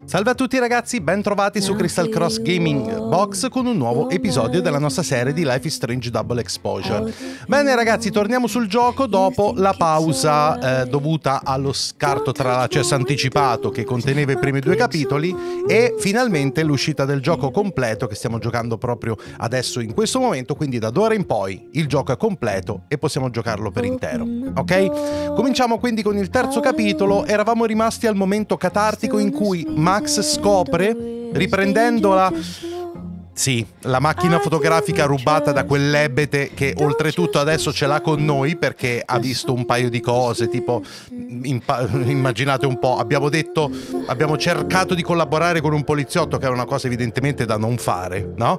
Salve a tutti ragazzi, ben trovati su Crystal Cross Gaming Box con un nuovo episodio della nostra serie di Life is Strange Double Exposure. Bene ragazzi, torniamo sul gioco dopo la pausa dovuta allo scarto tra l'accesso anticipato che conteneva i primi 2 capitoli e finalmente l'uscita del gioco completo che stiamo giocando proprio adesso in questo momento, quindi da d'ora in poi il gioco è completo e possiamo giocarlo per intero, ok? Cominciamo quindi con il terzo capitolo. Eravamo rimasti al momento catartico in cui Max scopre, riprendendola, sì, la macchina fotografica rubata da quell'ebete che oltretutto adesso ce l'ha con noi perché ha visto un paio di cose, tipo, immaginate un po', abbiamo cercato di collaborare con un poliziotto, che è una cosa evidentemente da non fare, no?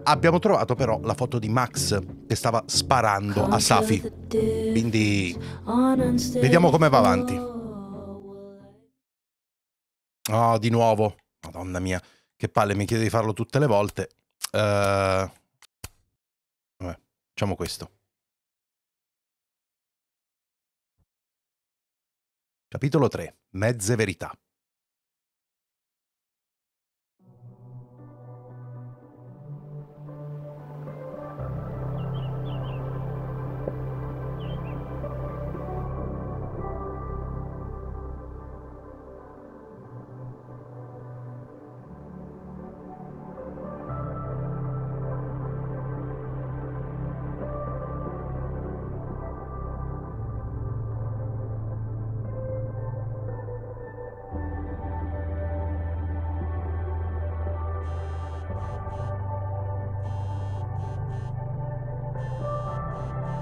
Abbiamo trovato però la foto di Max che stava sparando a Safi, quindi vediamo come va avanti. Oh, di nuovo. Madonna mia, che palle, mi chiede di farlo tutte le volte. Vabbè, facciamo questo. Capitolo 3. Mezze verità.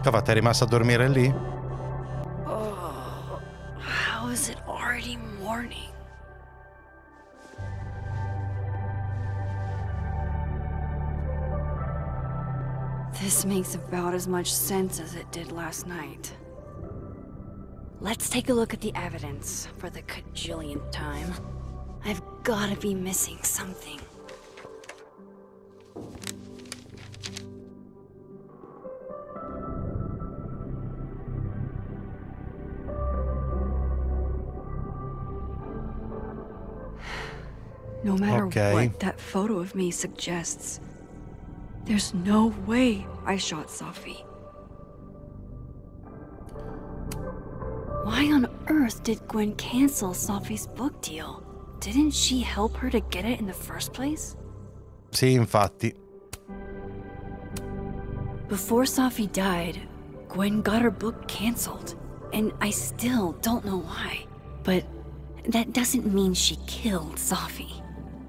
Cava, è rimasta a dormire lì? Oh, how is it already morning? This makes about as much sense as it did last night. Let's take a look at the evidence for the cajillionth time. I've gotta be missing something. No matter what that photo of me suggests, there's no way I shot Safi. Why on earth did Gwen cancel Safi's book deal? Didn't she help her to get it in the first place? Sì, infatti. Before Safi died, Gwen got her book canceled, and I still don't know why. But that doesn't mean she killed Safi.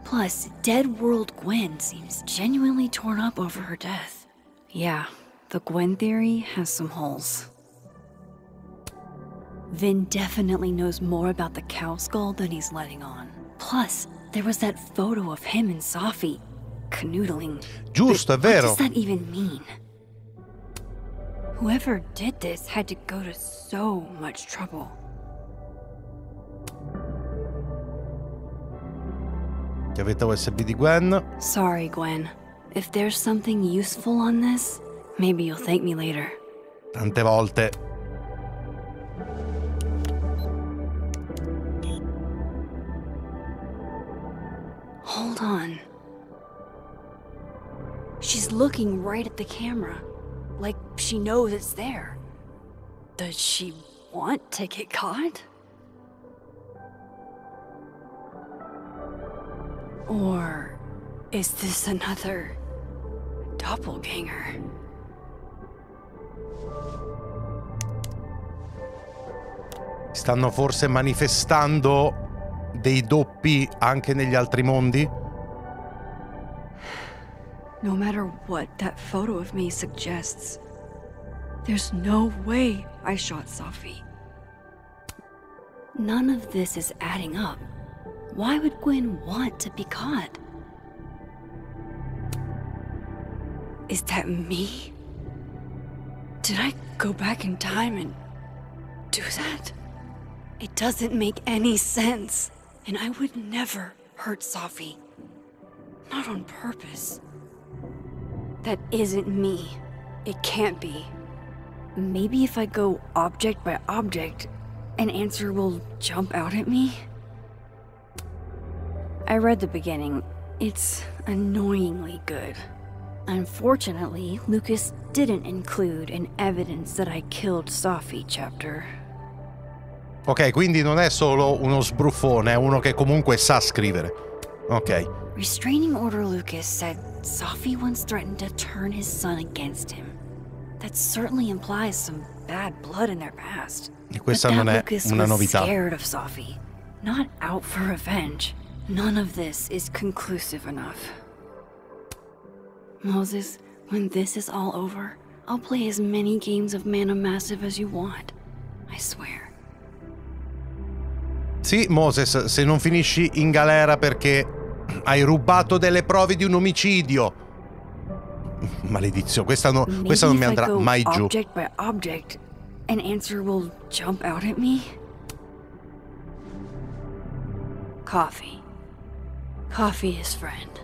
Plus, Dead World Gwen seems genuinely torn up over her death. Yeah, the Gwen theory has some holes. Vin definitely knows more about the cow skull than he's letting on. Plus, there was that photo of him and Safi canoodling. Giusto, è vero. What does that even mean? Whoever did this had to go to so much trouble. Chiavetta USB di Gwen. Sorry, Gwen. If there's something useful on this, maybe you'll thank me later. Tante volte. Hold on. She's looking right at the camera, like she knows it's there. Does she want to get caught? Or is this another doppelganger? Stanno forse manifestando dei doppi anche negli altri mondi? No matter what that photo of me suggests, there's no way I shot Safi. None of this is adding up. Why would Gwen want to be caught? Is that me? Did I go back in time and do that? It doesn't make any sense. And I would never hurt Safi. Not on purpose. That isn't me. It can't be. Maybe if I go object by object, an answer will jump out at me? I read the beginning. It's annoyingly good. Unfortunately, Lucas didn't include an evidence that I killed Sophie chapter. Ok, quindi non è solo uno sbruffone, è uno che comunque sa scrivere. Ok. Restraining Order Lucas said Sophie once threatened to turn his son against him. That certainly implies some bad blood in their past. E questa non è una novità. Scared of Sophie, not out for revenge. None of this is conclusive enough. Moses, when this is all over, I'll play as many games of Mana Massive as you want. I swear. Sì, Moses, se non finisci in galera perché hai rubato delle prove di un omicidio. Maledizione, questa non mi andrà mai giù. Object by object, an answer will jump out at me. Coffee. Coffee is friend.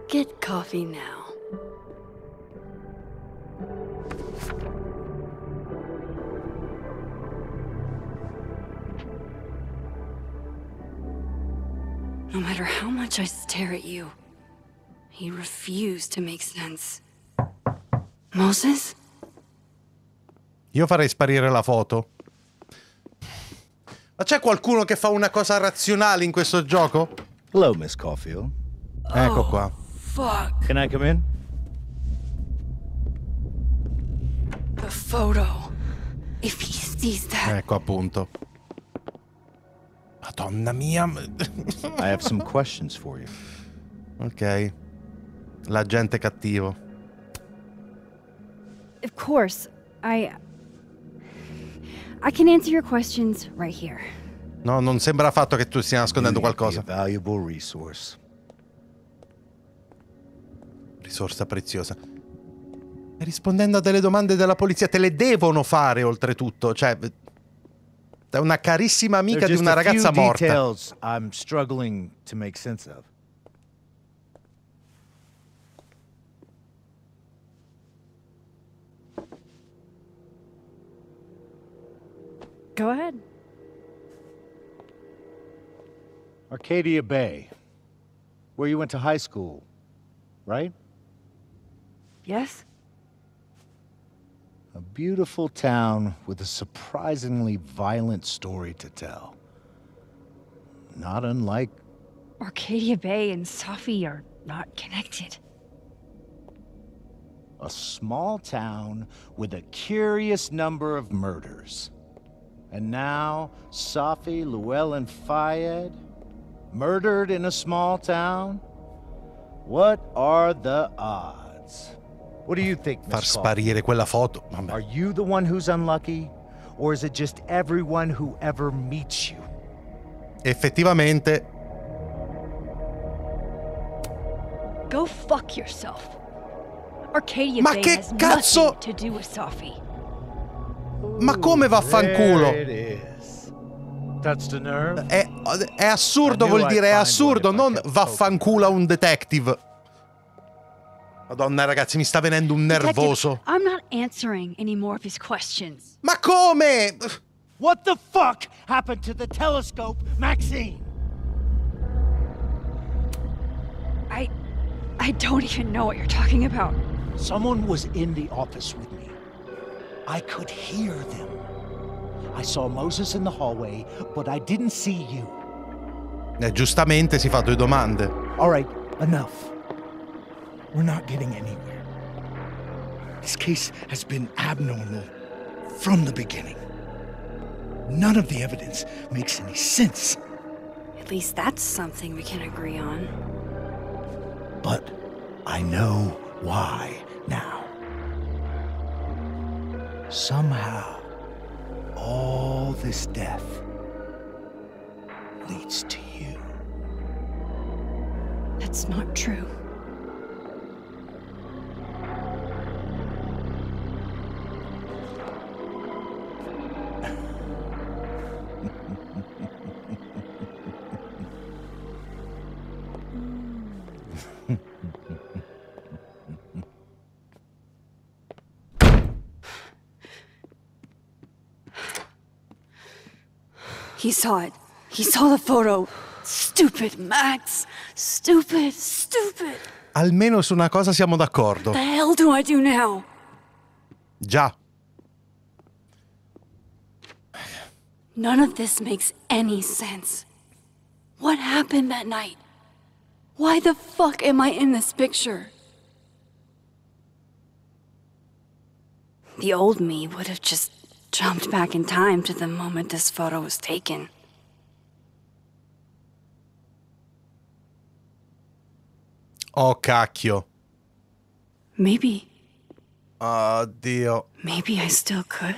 Get coffee now. No matter how much I stare at you, he refused to make sense. Moses? Io farei sparire la foto. Ma c'è qualcuno che fa una cosa razionale in questo gioco? Hello, Miss Caulfield. Ecco qua. Fuck. Can I come in? The photo. If he sees that. Ecco appunto. Madonna mia. I have some questions for you. Ok. L'agente cattivo. Of course, I can answer your questions right here. No, non sembra affatto che tu stia nascondendo You qualcosa. be a valuable resource. Risorsa preziosa. E rispondendo a delle domande della polizia, te le devono fare oltretutto. Cioè, è una carissima amica di una ragazza morta. Details I'm struggling to make sense of. Go ahead. Arcadia Bay, where you went to high school, right? Yes? A beautiful town with a surprisingly violent story to tell. Not unlike... Arcadia Bay and Sophie are not connected. A small town with a curious number of murders. And now, Sophie, Llewellyn Fayed, murdered in a small town? What are the odds? What do you think, Far Miss sparire quella foto. Caulfield? Vabbè. Are you the one who's unlucky? Or is it just everyone who ever meets you? Effettivamente. Go fuck yourself. Arcadia Ma Bay che has cazzo? nothing to do with Sophie. Ma come vaffanculo? There it is. Touched the nerve? È assurdo, vuol dire è assurdo, non vaffanculo a un detective. Madonna ragazzi, mi sta venendo un nervoso. Detective, I'm not answering any more of his questions. Ma come? What the fuck happened to the telescope, Maxine? I don't even know what you're talking about. Someone was in the office with me. I could hear them. I saw Moses in the hallway, but I didn't see you. Giustamente si fa due domande. All right, enough. We're not getting anywhere. This case has been abnormal from the beginning. None of the evidence makes any sense. At least that's something we can agree on. But I know why now. Somehow, all this death leads to you. That's not true. He saw it. He saw the photo. Stupid, Max. Stupid, stupid. Almeno su una cosa siamo d'accordo. What the hell do I do now? Già. None of this makes any sense. What happened that night? Why the fuck am I in this picture? The old me would have just jumped back in time to the moment this photo was taken. Oh, cacchio. Maybe. Oddio. Maybe I still could.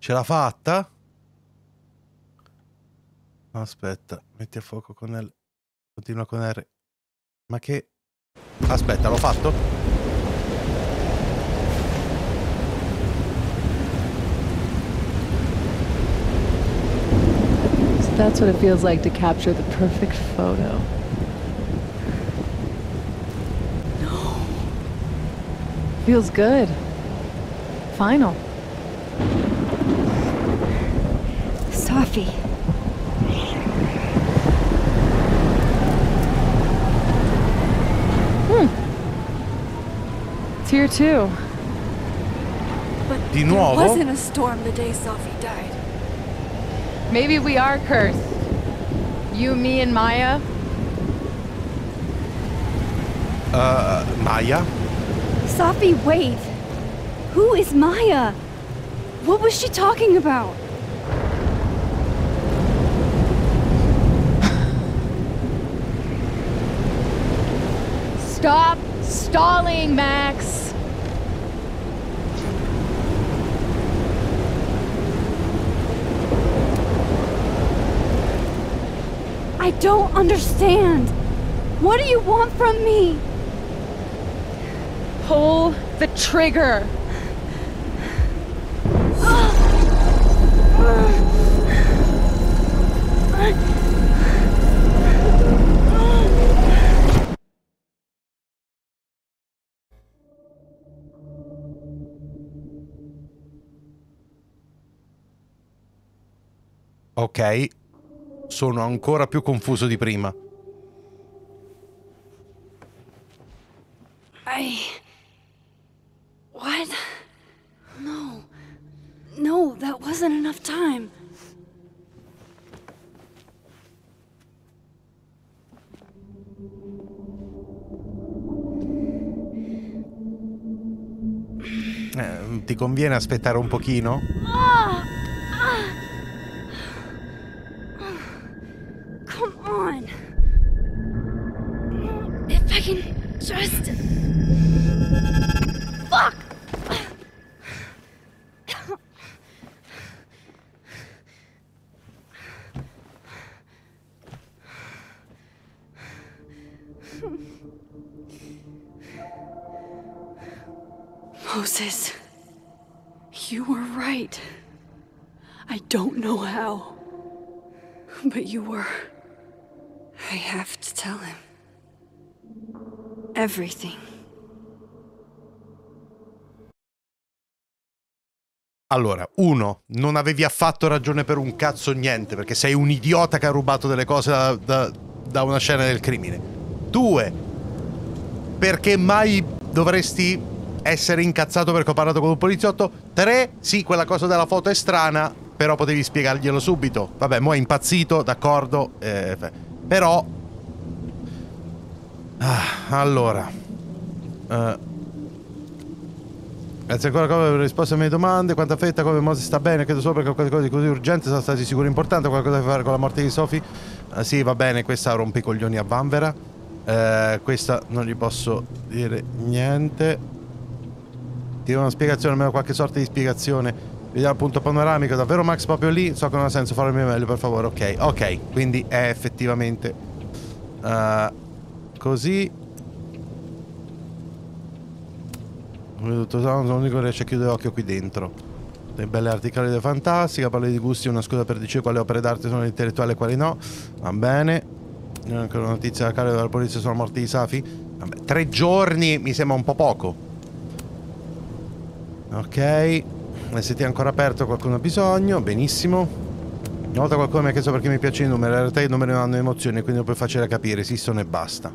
Ce l'ha fatta? Aspetta, metti a fuoco con L. Continua con R. Ma che... Aspetta, l'ho fatto? So that's what it feels like to capture the perfect photo. No. Feels good. Final. Sophie. It's here too. But Di nuovo? there wasn't a storm the day Sophie died. Maybe we are cursed. You, me, and Maya. Maya? Sophie, wait. Who is Maya? What was she talking about? Stop stalling, Max. I don't understand. What do you want from me? Pull the trigger. Ok, sono ancora più confuso di prima. What? No. No, that wasn't enough time. Ti conviene aspettare un pochino? Come on. If I can just... Fuck! Moses, you were right. I don't know how, but you were. I have to tell him. Everything. Allora, uno, non avevi affatto ragione per un cazzo niente, perché sei un idiota che ha rubato delle cose da una scena del crimine. Due, perché mai dovresti essere incazzato perché ho parlato con un poliziotto. Tre, sì, quella cosa della foto è strana, però potevi spiegarglielo subito. Vabbè, mo' è impazzito, d'accordo, però... allora... grazie ancora per aver risposto alle mie domande. Quanta fretta, come Moses sta bene, credo solo perché qualcosa di così urgente sono stati sicuro importante. Qualcosa da fare con la morte di Sophie? Sì, va bene, questa rompe i coglioni a vanvera. Questa non gli posso dire niente. Ti do una spiegazione, almeno qualche sorta di spiegazione. Vediamo il punto panoramico. Davvero Max proprio lì? So che non ha senso, farlo il mio meglio per favore. Ok, ok, quindi è effettivamente così. Sono l'unico che riesce a chiudere l'occhio qui dentro. Dei belle articoli fantastica. Parli di gusti, una scusa per dire quali opere d'arte sono intellettuali e quali no. Va bene. Ancora una notizia da cara della polizia sulla morte di Safi. Vabbè, 3 giorni mi sembra un po' poco. Ok. ST è ancora aperto, qualcuno ha bisogno. Benissimo. Una volta qualcuno mi ha chiesto perché mi piacciono i numeri. In realtà i numeri non hanno emozioni, quindi non puoi facile capire. Esistono e basta.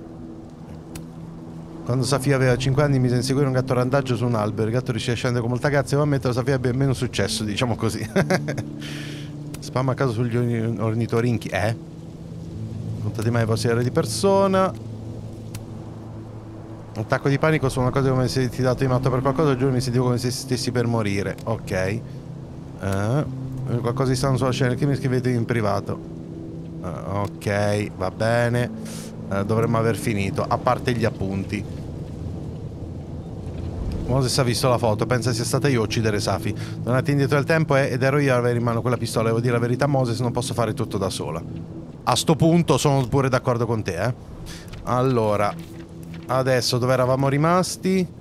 Quando Safia aveva 5 anni mise a inseguire un gatto randaggio su un albero. Il gatto riuscì a scendere con molta grazia, ma ammettere Safia abbia meno successo, diciamo così. Spam a caso sugli ornitorinchi. Contate mai i vostri errori di persona. Attacco di panico su una cosa come se ti dato di matto per qualcosa. Giuro mi sentivo come se stessi per morire. Ok. Qualcosa di strano sulla scena che mi scrivete in privato. Ok, va bene. Dovremmo aver finito. A parte gli appunti. Moses ha visto la foto, pensa sia stata io a uccidere Safi. Tornati indietro del tempo ed ero io ad avere in mano quella pistola. Devo dire la verità, Moses, non posso fare tutto da sola. A sto punto sono pure d'accordo con te, Allora, adesso dove eravamo rimasti?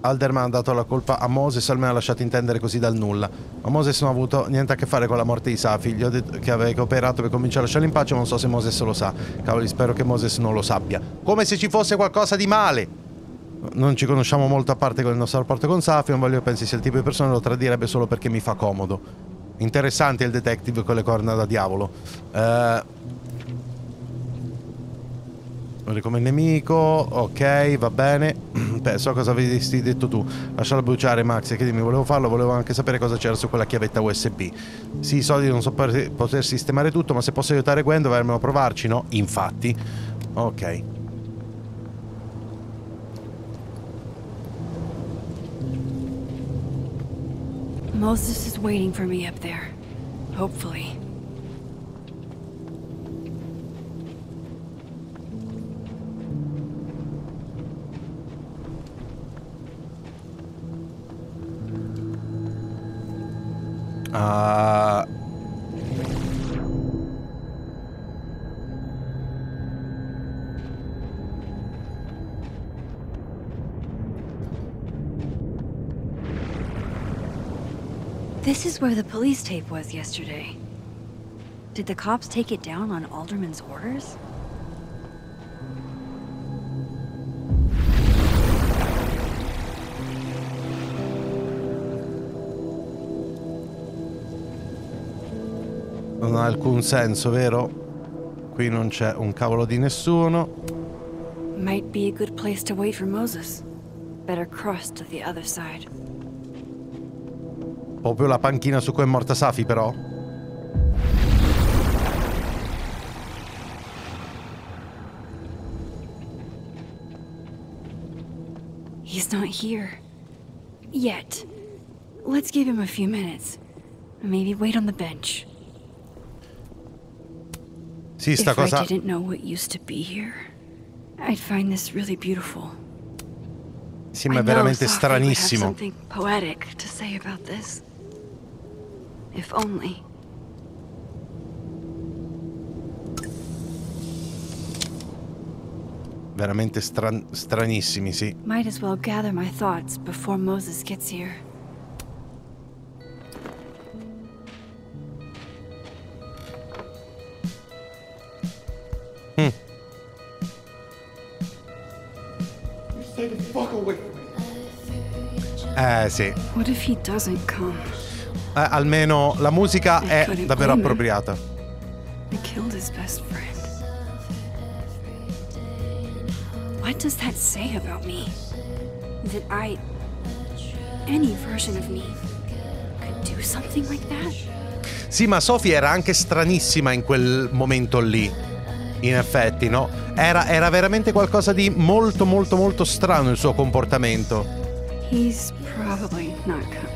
Alderman ha dato la colpa a Moses, almeno ha lasciato intendere così dal nulla. Ma Moses non ha avuto niente a che fare con la morte di Safi. Gli ho detto che aveva cooperato per cominciare a lasciarlo in pace, ma non so se Moses lo sa. Cavoli, spero che Moses non lo sappia. Come se ci fosse qualcosa di male! Non ci conosciamo molto a parte con il nostro rapporto con Safi. Non voglio che pensi sia il tipo di persona che lo tradirebbe solo perché mi fa comodo. Interessante il detective con le corna da diavolo. Come nemico, ok, va bene. Beh, so cosa avevi detto tu. Lascialo bruciare, Max, e chiedimi, volevo farlo, volevo anche sapere cosa c'era su quella chiavetta USB. Sì, i soldi non so poter sistemare tutto, ma se posso aiutare Gwen dovremmo provarci, no? Infatti. Ok. Moses is waiting for me up there. Hopefully. This is where the police tape was yesterday. Did the cops take it down on Alderman's orders? Non ha alcun senso, vero? Qui non c'è un cavolo di nessuno. Might be a good place to wait for Moses. Better cross to the other side. Proprio la panchina su cui è morta Safi, però. He's not here. Yet. Let's give him a few minutes. Maybe wait on the bench. Sì, sta If cosa... I didn't know what used to be here, I'd find this really beautiful. Sì, ma è veramente stranissimo. Something poetic to say about this. If only. Veramente stranissimi, sì. Might as well gather my thoughts before Moses gets here. Sì. What if he doesn't come? Almeno la musica è davvero appropriata. I killed his best friend. What does that say about me? That any version of me could do something like that? Sì, ma Sophie era anche stranissima in quel momento lì. In effetti, no? Era veramente qualcosa di molto molto molto strano il suo comportamento. He's probably not coming.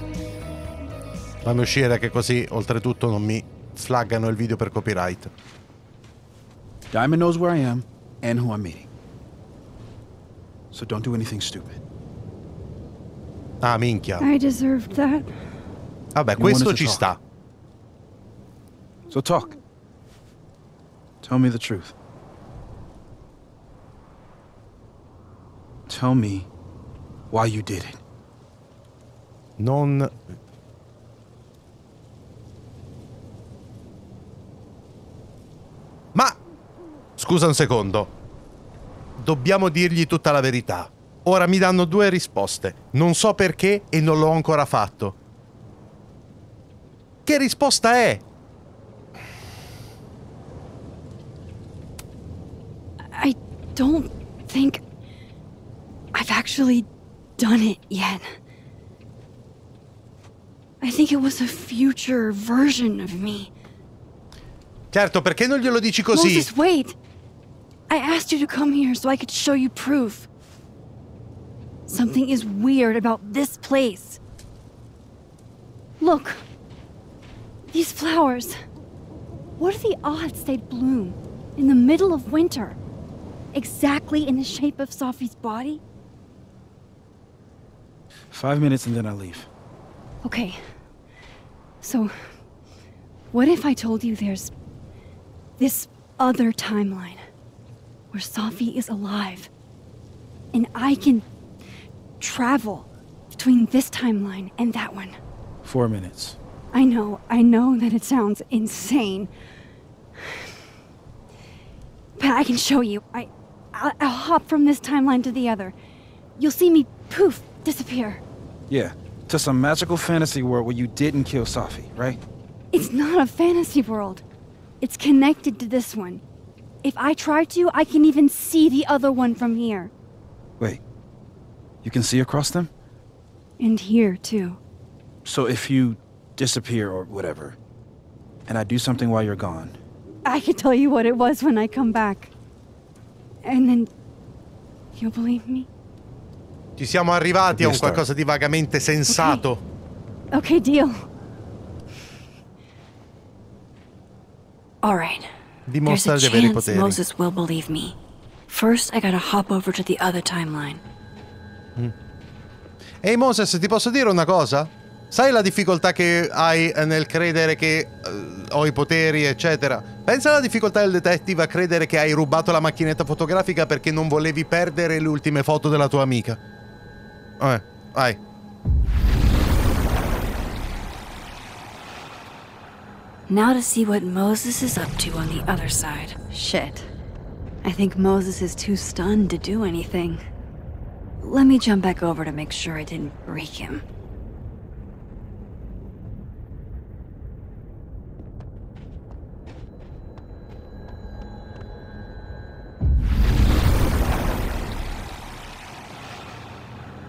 Fammi uscire che così oltretutto non mi flaggano il video per copyright. Diamond knows where I am and who I'm meeting. So don't do anything stupid. Ah, minchia. I deserved that. Vabbè, You questo wanted to ci talk. sta. So talk. Tell me the truth. Tell me why you did it. Non... Ma... Scusa un secondo. Dobbiamo dirgli tutta la verità. Ora mi danno due risposte. Non so perché e non l'ho ancora fatto. Che risposta è? I don't think I've actually done it yet. I think it was a future version of me. Certo, perché non glielo dici così? Moses, wait! I asked you to come here so I could show you proof. Something is weird about this place. Look. These flowers. What are the odds they'd bloom in the middle of winter? Exactly in the shape of Sophie's body? 5 minutes and then I'll leave. Okay. So, what if I told you there's this other timeline where Sophie is alive and I can travel between this timeline and that one? 4 minutes. I know that it sounds insane. But I can show you. I'll hop from this timeline to the other. You'll see me, poof, disappear. Yeah, to some magical fantasy world where you didn't kill Sophie, right? It's not a fantasy world. It's connected to this one. If I try to, I can even see the other one from here. Wait, you can see across them? And here, too. So if you disappear or whatever, and I do something while you're gone, I can tell you what it was when I come back. And then you'll believe me? Ci siamo arrivati a un Yes, qualcosa di vagamente sensato. Okay, deal. All right. Dimostra There's di a avere i chance poteri. Moses will believe me. First, I gotta hop over to the other timeline. Ehi Moses, ti posso dire una cosa? Sai la difficoltà che hai nel credere che ho i poteri, eccetera? Pensa alla difficoltà del detective a credere che hai rubato la macchinetta fotografica perché non volevi perdere le ultime foto della tua amica. Vai. Now to see what Moses is up to on the other side. Shit. I think Moses is too stunned to do anything. Let me jump back over to make sure I didn't break him.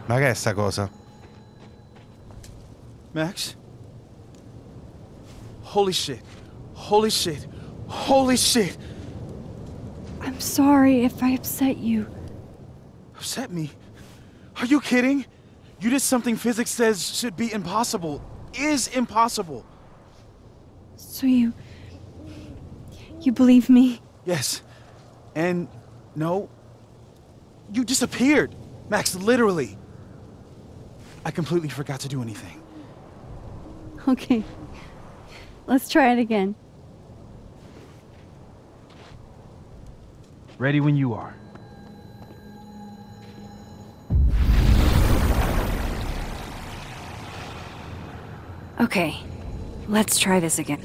Ma che è sta cosa? Max? Holy shit. Holy shit. Holy shit. I'm sorry if I upset you. Upset me? Are you kidding? You did something physics says should be impossible. Is impossible. So you believe me? Yes. And no. You disappeared. Max, literally. I completely forgot to do anything. Okay. Let's try it again. Ready when you are. Okay, let's try this again.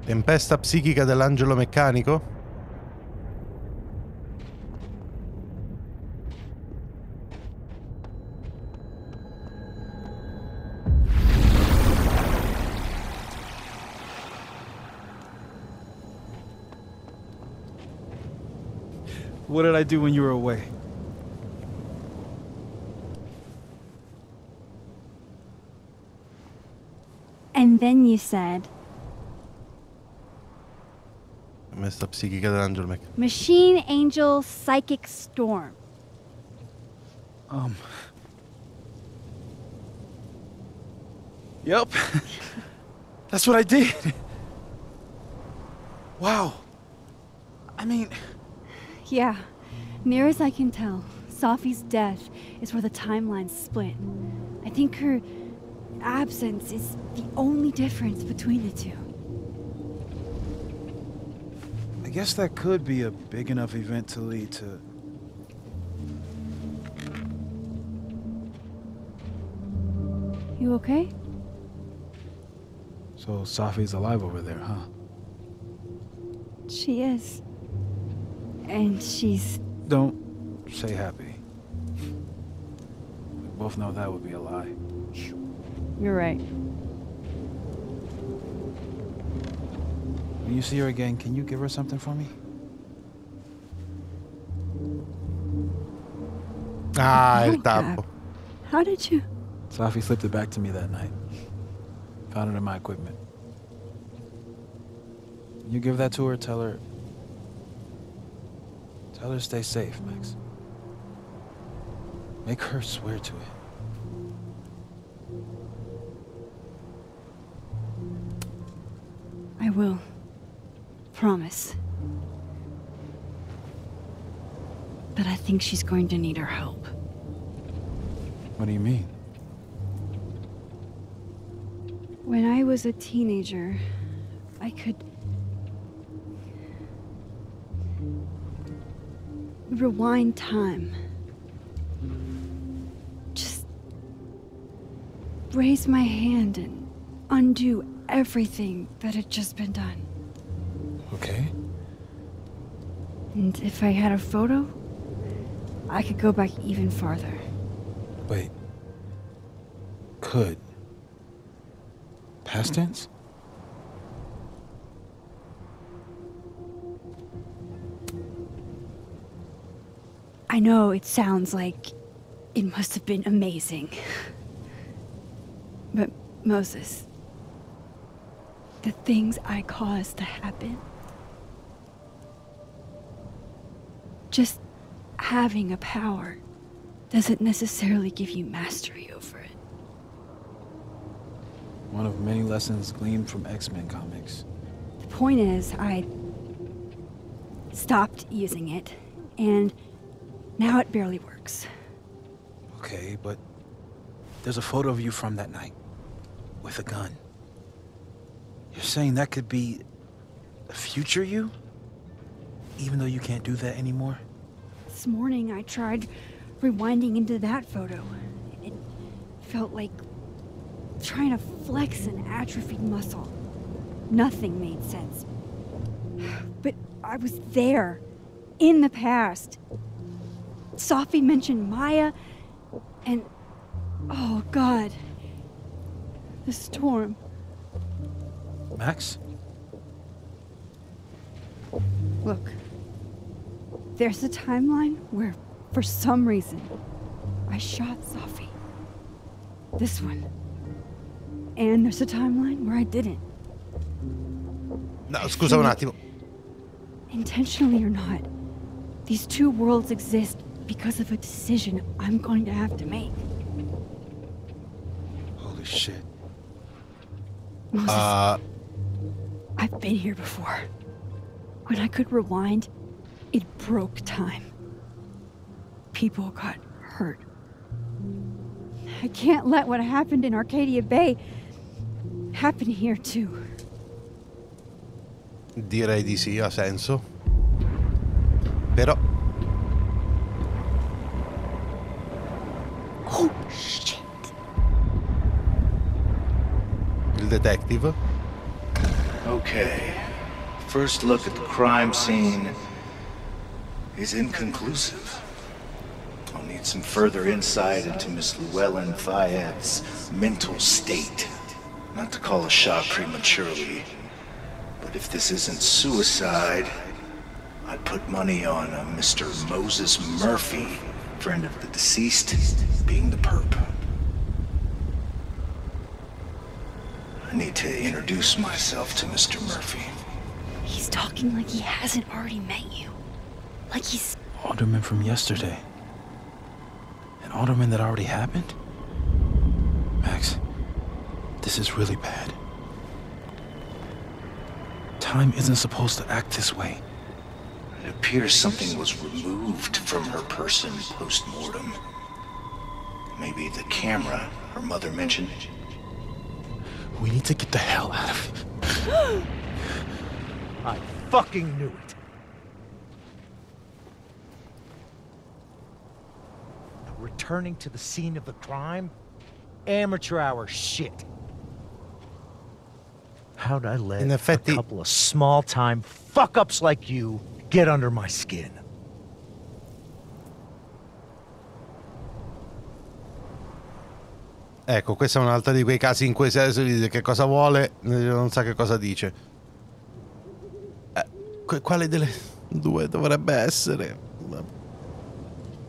Tempesta psichica dell'angelo meccanico? What did I do when you were away? And then you said, Tempesta psichica dell'angelo meccanico. Machine Angel Psychic Storm. Yep. That's what I did. Wow. I mean... Yeah. Near as I can tell, Sophie's death is where the timelines split. I think her absence is the only difference between the two. I guess that could be a big enough event to lead to... You okay? So Sophie's alive over there, huh? She is. And she's... Don't say happy. We both know that would be a lie. You're right. When you see her again, can you give her something for me? Ah, il No, tappo. Cap. How did you... Sophie slipped it back to me that night. Found it in my equipment. You give that to her, tell her stay safe, Max. Make her swear to it. I will. Promise. But I think she's going to need our help. What do you mean? When I was a teenager, I could... rewind time. Just... raise my hand and undo everything that had just been done. Okay. And if I had a photo, I could go back even farther. Wait. Could. Past tense? I know it sounds like it must have been amazing. But Moses, the things I caused to happen, just having a power doesn't necessarily give you mastery over it. One of many lessons gleaned from X-Men comics. The point is, I stopped using it, and now it barely works. Okay, but there's a photo of you from that night, with a gun. You're saying that could be a future you? Even though you can't do that anymore? This morning I tried rewinding into that photo. It felt like trying to flex an atrophied muscle. Nothing made sense. But I was there, in the past. Sophie mentioned Maya, and oh God, the storm. Max? Look, there's a timeline where, for some reason, I shot Sophie. This one. And there's a timeline where I didn't. No, scusa un attimo. Intentionally or not, these two worlds exist because of a decision I'm going to have to make. Holy shit. Moses, I've been here before. When I could rewind, it broke time. People got hurt. I can't let what happened in Arcadia Bay happen here too. Direi di sì, ha senso. Però... Oh, shit. Il detective? Okay. First look at the crime scene is inconclusive. I'll need some further insight into Miss Llewellyn Fayette's mental state. Not to call a shot prematurely, but if this isn't suicide, I'd put money on a Mr. Moses Murphy, friend of the deceased, being the perp. I need to introduce myself to Mr. Murphy. He's talking like he hasn't already met you. Like he's... Alderman from yesterday. An alderman that already happened? Max, this This is really bad. Time isn't supposed to act this way. It appears something was removed from her person post-mortem. Maybe the camera her mother mentioned. We need to get the hell out of here. I fucking knew it. Returning to the scene of the crime? Amateur hour shit. How'd I let In a effetti- couple of small-time fuck-ups like you get under my skin? Ecco, questo è un altro di quei casi in cui si dice che cosa vuole, non sa che cosa dice. Quale delle due dovrebbe essere?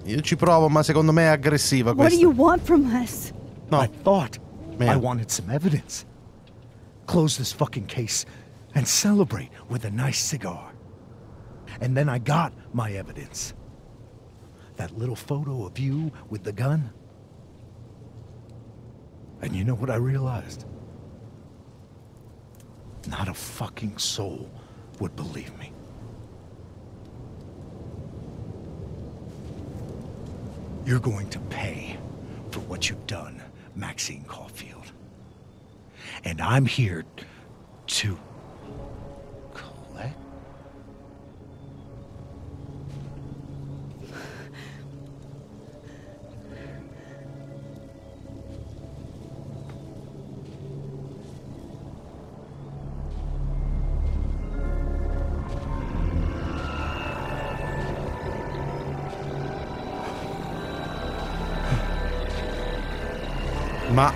Io ci provo, ma secondo me è aggressiva What do questa. you want from us? No, I thought Man. I wanted some evidence. Close this fucking case and celebrate with a nice cigar. And then I got my evidence. That little photo of you with the gun. And you know what I realized? Not a fucking soul would believe me. You're going to pay for what you've done, Maxine Caulfield. And I'm here to collect. ma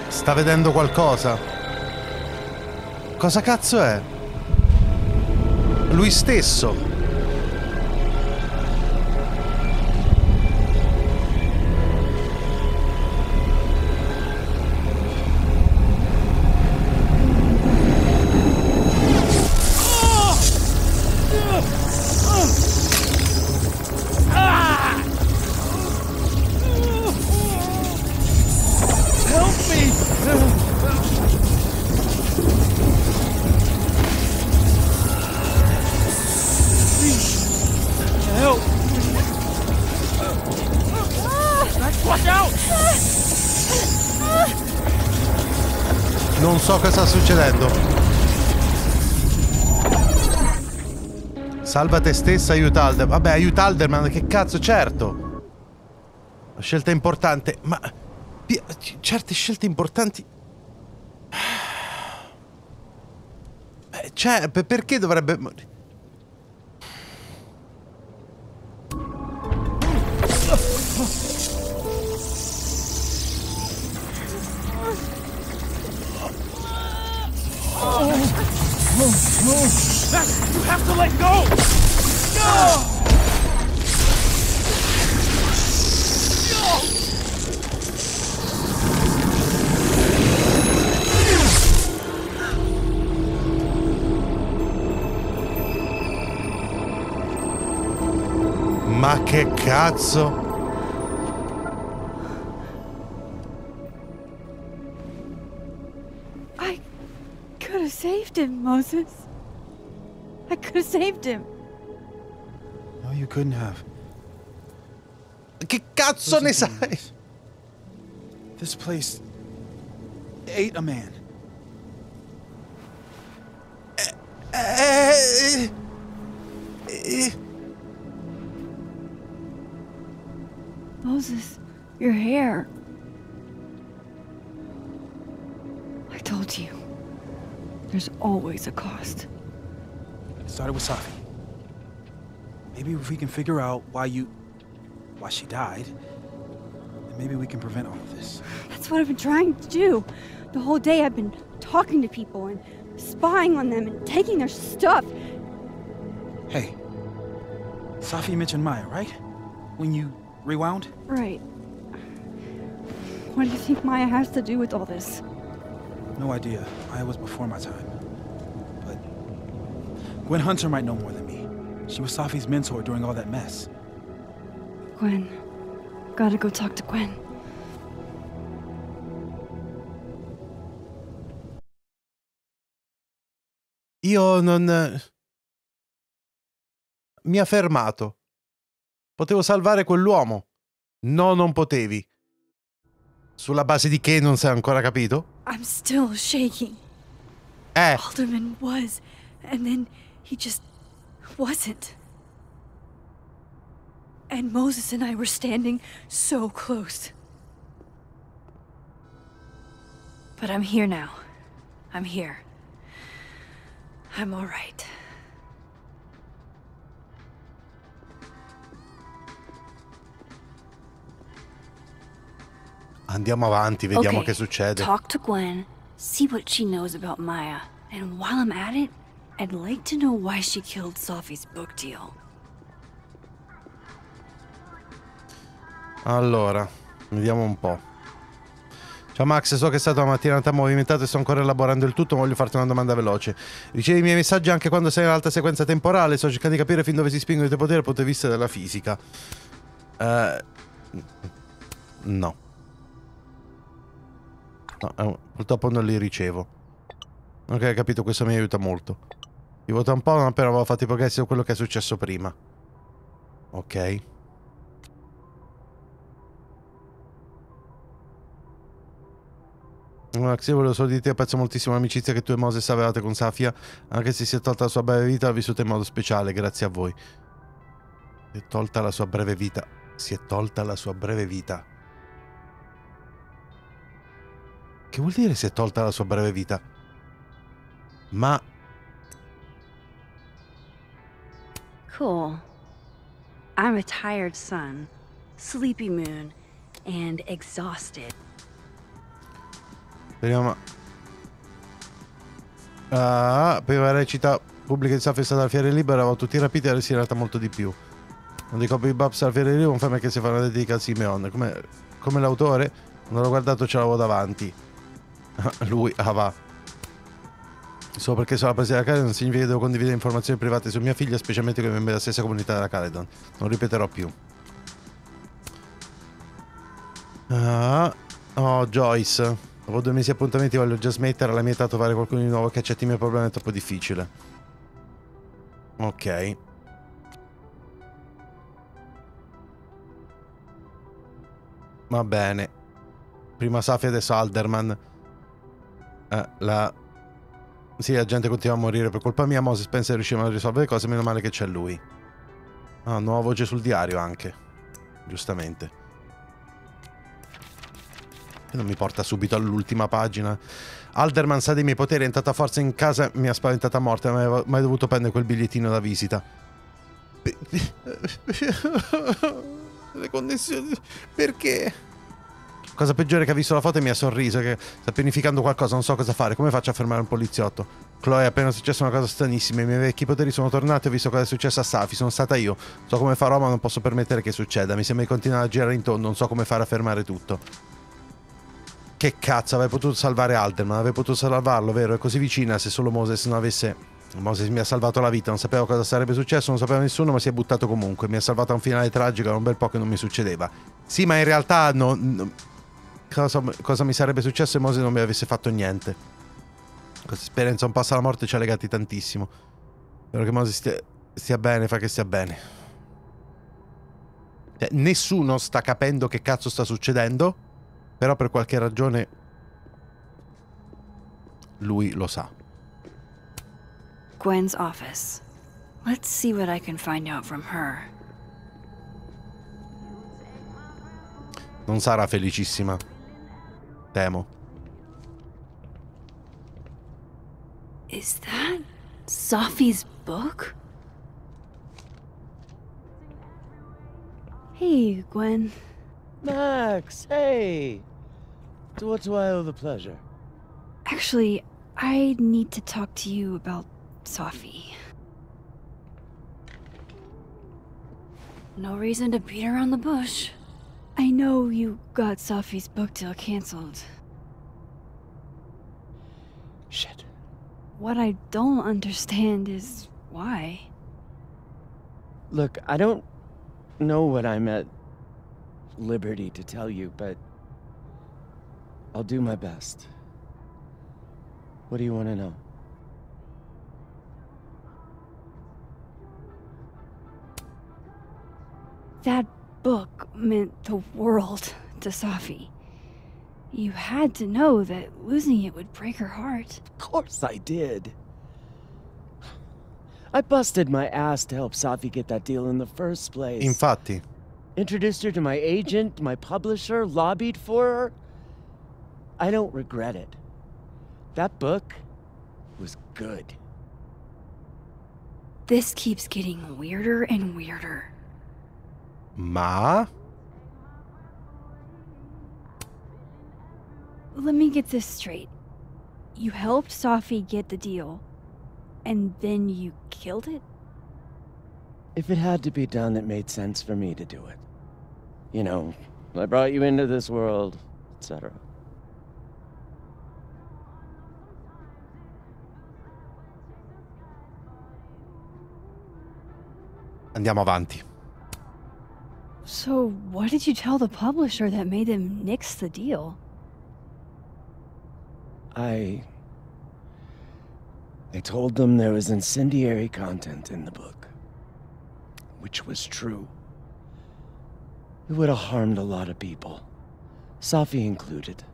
sta vedendo qualcosa. Cosa cazzo è? Lui stesso. Non so cosa sta succedendo. Salva te stessa, aiuta Alder. Vabbè, aiuta Alderman, che cazzo, certo. Una scelta importante, ma certe scelte importanti. Cioè, perché dovrebbe... You have to let go! Ma che cazzo? I could have saved him, Moses. I could have saved him. No, you couldn't have. Che cazzo ne sai? This place ate a man. Moses, your hair. I told you. There's always a cost. It started with Safi. Maybe if we can figure out why she died, then maybe we can prevent all of this. That's what I've been trying to do. The whole day I've been talking to people and spying on them and taking their stuff. Hey, Safi mentioned Maya, right? When you rewound? Right. What do you think Maya has to do with all this? No idea. Maya was before my time. But Gwen Hunter might know more than me. She was Safi's mentor during all that mess. Gwen. Gotta go talk to Gwen. Io non... Mi ha fermato. Potevo salvare quell'uomo. No, non potevi. Sulla base di che non sei ancora capito? I'm still shaking. Alderman was, and then he just wasn't. And Moses and I were standing so close. But I'm here now. I'm here. I'm all right. Andiamo avanti, vediamo che succede. Talk to Gwen, see what she knows about Maya. And while I'm at it, I'd like to know why she killed Sophie's book deal. Allora, vediamo un po'. Ciao Max, so che è stata una mattinata movimentata e sto ancora elaborando il tutto, ma voglio farti una domanda veloce. Ricevi i miei messaggi anche quando sei in alta sequenza temporale? Sto cercando di capire fin dove si spingono i tuoi poteri dal punto di vista della fisica. No. No, purtroppo non li ricevo. Ok, capito, questo mi aiuta molto. Ti vota un po', ma appena avevo fatto i progressi su quello che è successo prima. Ok. Max, io volevo solo dirti che apprezzo moltissimo l'amicizia che tu e Moses avevate con Safia, anche se si è tolta la sua breve vita, l'ha vissuta in modo speciale, grazie a voi. Si è tolta la sua breve vita. Si è tolta la sua breve vita. Che vuol dire si è tolta la sua breve vita? Ma... Cool. I'm a tired sun, sleepy moon, and exhausted. Vediamo. Prima recita pubblica di Safia è stata al Fiere Libero, eravamo tutti rapiti e adesso è andata molto di più. Non dico Big Babs al Fiere Libero, conferma che si fa una dedica a Simeon. Come l'autore, non l'ho guardato, ce l'avevo davanti. Lui, va. Solo perché sono la presidente della Caledon non significa che devo condividere informazioni private su mia figlia, specialmente con i membri della stessa comunità della Caledon. Non ripeterò più. Oh, Joyce. Dopo 2 mesi di appuntamenti voglio già smettere, alla mia età trovare qualcuno di nuovo che accetti i miei problemi è troppo difficile. Ok. Va bene. Prima Safia, adesso Alderman. Sì, la gente continua a morire per colpa mia. Moses pensa di riuscire a risolvere le cose, meno male che c'è lui. Nuova voce sul diario anche. Giustamente. E non mi porta subito all'ultima pagina. Alderman sa dei miei poteri, è entrata a forza in casa e mi ha spaventata a morte. Non avevo mai dovuto prendere quel bigliettino da visita. Le connessioni... Perché? Cosa peggiore che ha visto la foto e mi ha sorriso, che sta pianificando qualcosa, non so cosa fare. Come faccio a fermare un poliziotto? Chloe, è appena successa una cosa stranissima. I miei vecchi poteri sono tornati, ho visto cosa è successo a Safi. Sono stata io. So come farò, ma non posso permettere che succeda. Mi sembra di continuare a girare intorno, non so come fare a fermare tutto. Che cazzo, avrei potuto salvare Alderman, avrei potuto salvarlo, vero? È così vicina, se solo Moses non avesse... Moses mi ha salvato la vita, non sapevo cosa sarebbe successo, non sapeva nessuno, ma si è buttato comunque. Mi ha salvato a un finale tragico, era un bel po' che non mi succedeva. Sì, ma in realtà cosa mi sarebbe successo se Moses non mi avesse fatto niente? Questa esperienza un passo alla morte ci ha legati tantissimo. Spero che Moses stia bene, fa che stia bene. Nessuno sta capendo che cazzo sta succedendo, però per qualche ragione lui lo sa. Gwen's office. Let's see what I can find out from her. Non sarà felicissima. Temo. Is that Sophie's book? Hey, Gwen. Max, hey! To what do I owe the pleasure? Actually, I need to talk to you about Sophie. No reason to beat around the bush. I know you got Sophie's book deal canceled. Shit. What I don't understand is why. Look, I don't know what I'm at liberty to tell you, but I'll do my best. What do you want to know? That book meant the world to Safi. You had to know that losing it would break her heart. Of course I did. I busted my ass to help Safi get that deal in the first place. Infatti. Introduced her to my agent, my publisher, lobbied for her. I don't regret it. That book was good. This keeps getting weirder and weirder. Ma? Let me get this straight. You helped Safi get the deal, and then you killed it? If it had to be done, it made sense for me to do it. You know, I brought you into this world, etc. Andiamo avanti. So, what did you tell the publisher that made them nix the deal? I told them there was incendiary content in the book, which was true. It would have harmed a lot of people, Safi included.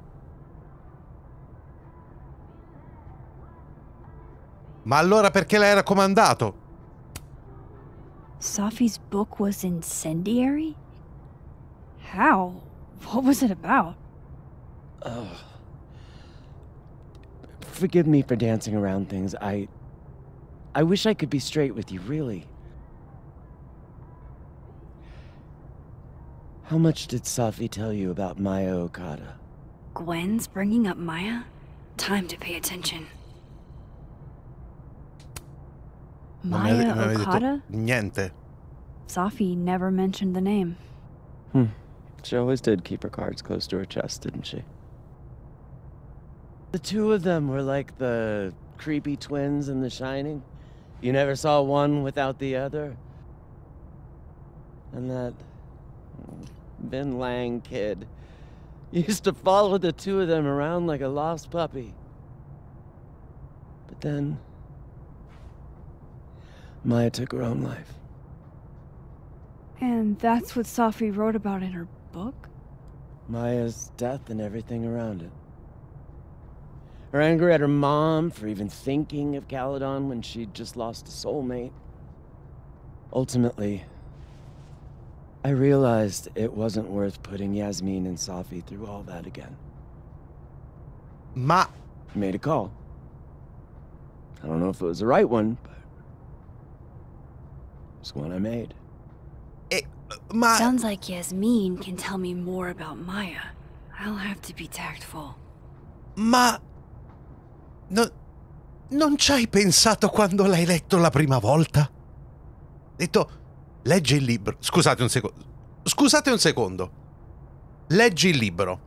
Ma allora perché l'hai raccomandato? Safi's book was incendiary? How? What was it about? Forgive me for dancing around things. I wish I could be straight with you, really. How much did Safi tell you about Maya Okada? Gwen's bringing up Maya? Time to pay attention. Non mi Maya avevi Okada? detto niente. Safi never mentioned the name. She always did keep her cards close to her chest, didn't she? The two of them were like the creepy twins in The Shining. You never saw one without the other. And that Vin Lang kid used to follow the two of them around like a lost puppy. But then Maya took her own life. And that's what Safi wrote about in her book? Maya's death and everything around it. Her anger at her mom for even thinking of Caledon when she'd just lost a soulmate. Ultimately, I realized it wasn't worth putting Yasmin and Safi through all that again. Ma... I made a call. I don't know if it was the right one, but it's one I made. Ma... Sounds like Yasmin can tell me more about Maya. I'll have to be tactful. Ma... Non ci hai pensato quando l'hai letto la prima volta? Detto, leggi il libro. Scusate un secondo. Scusate un secondo. Leggi il libro.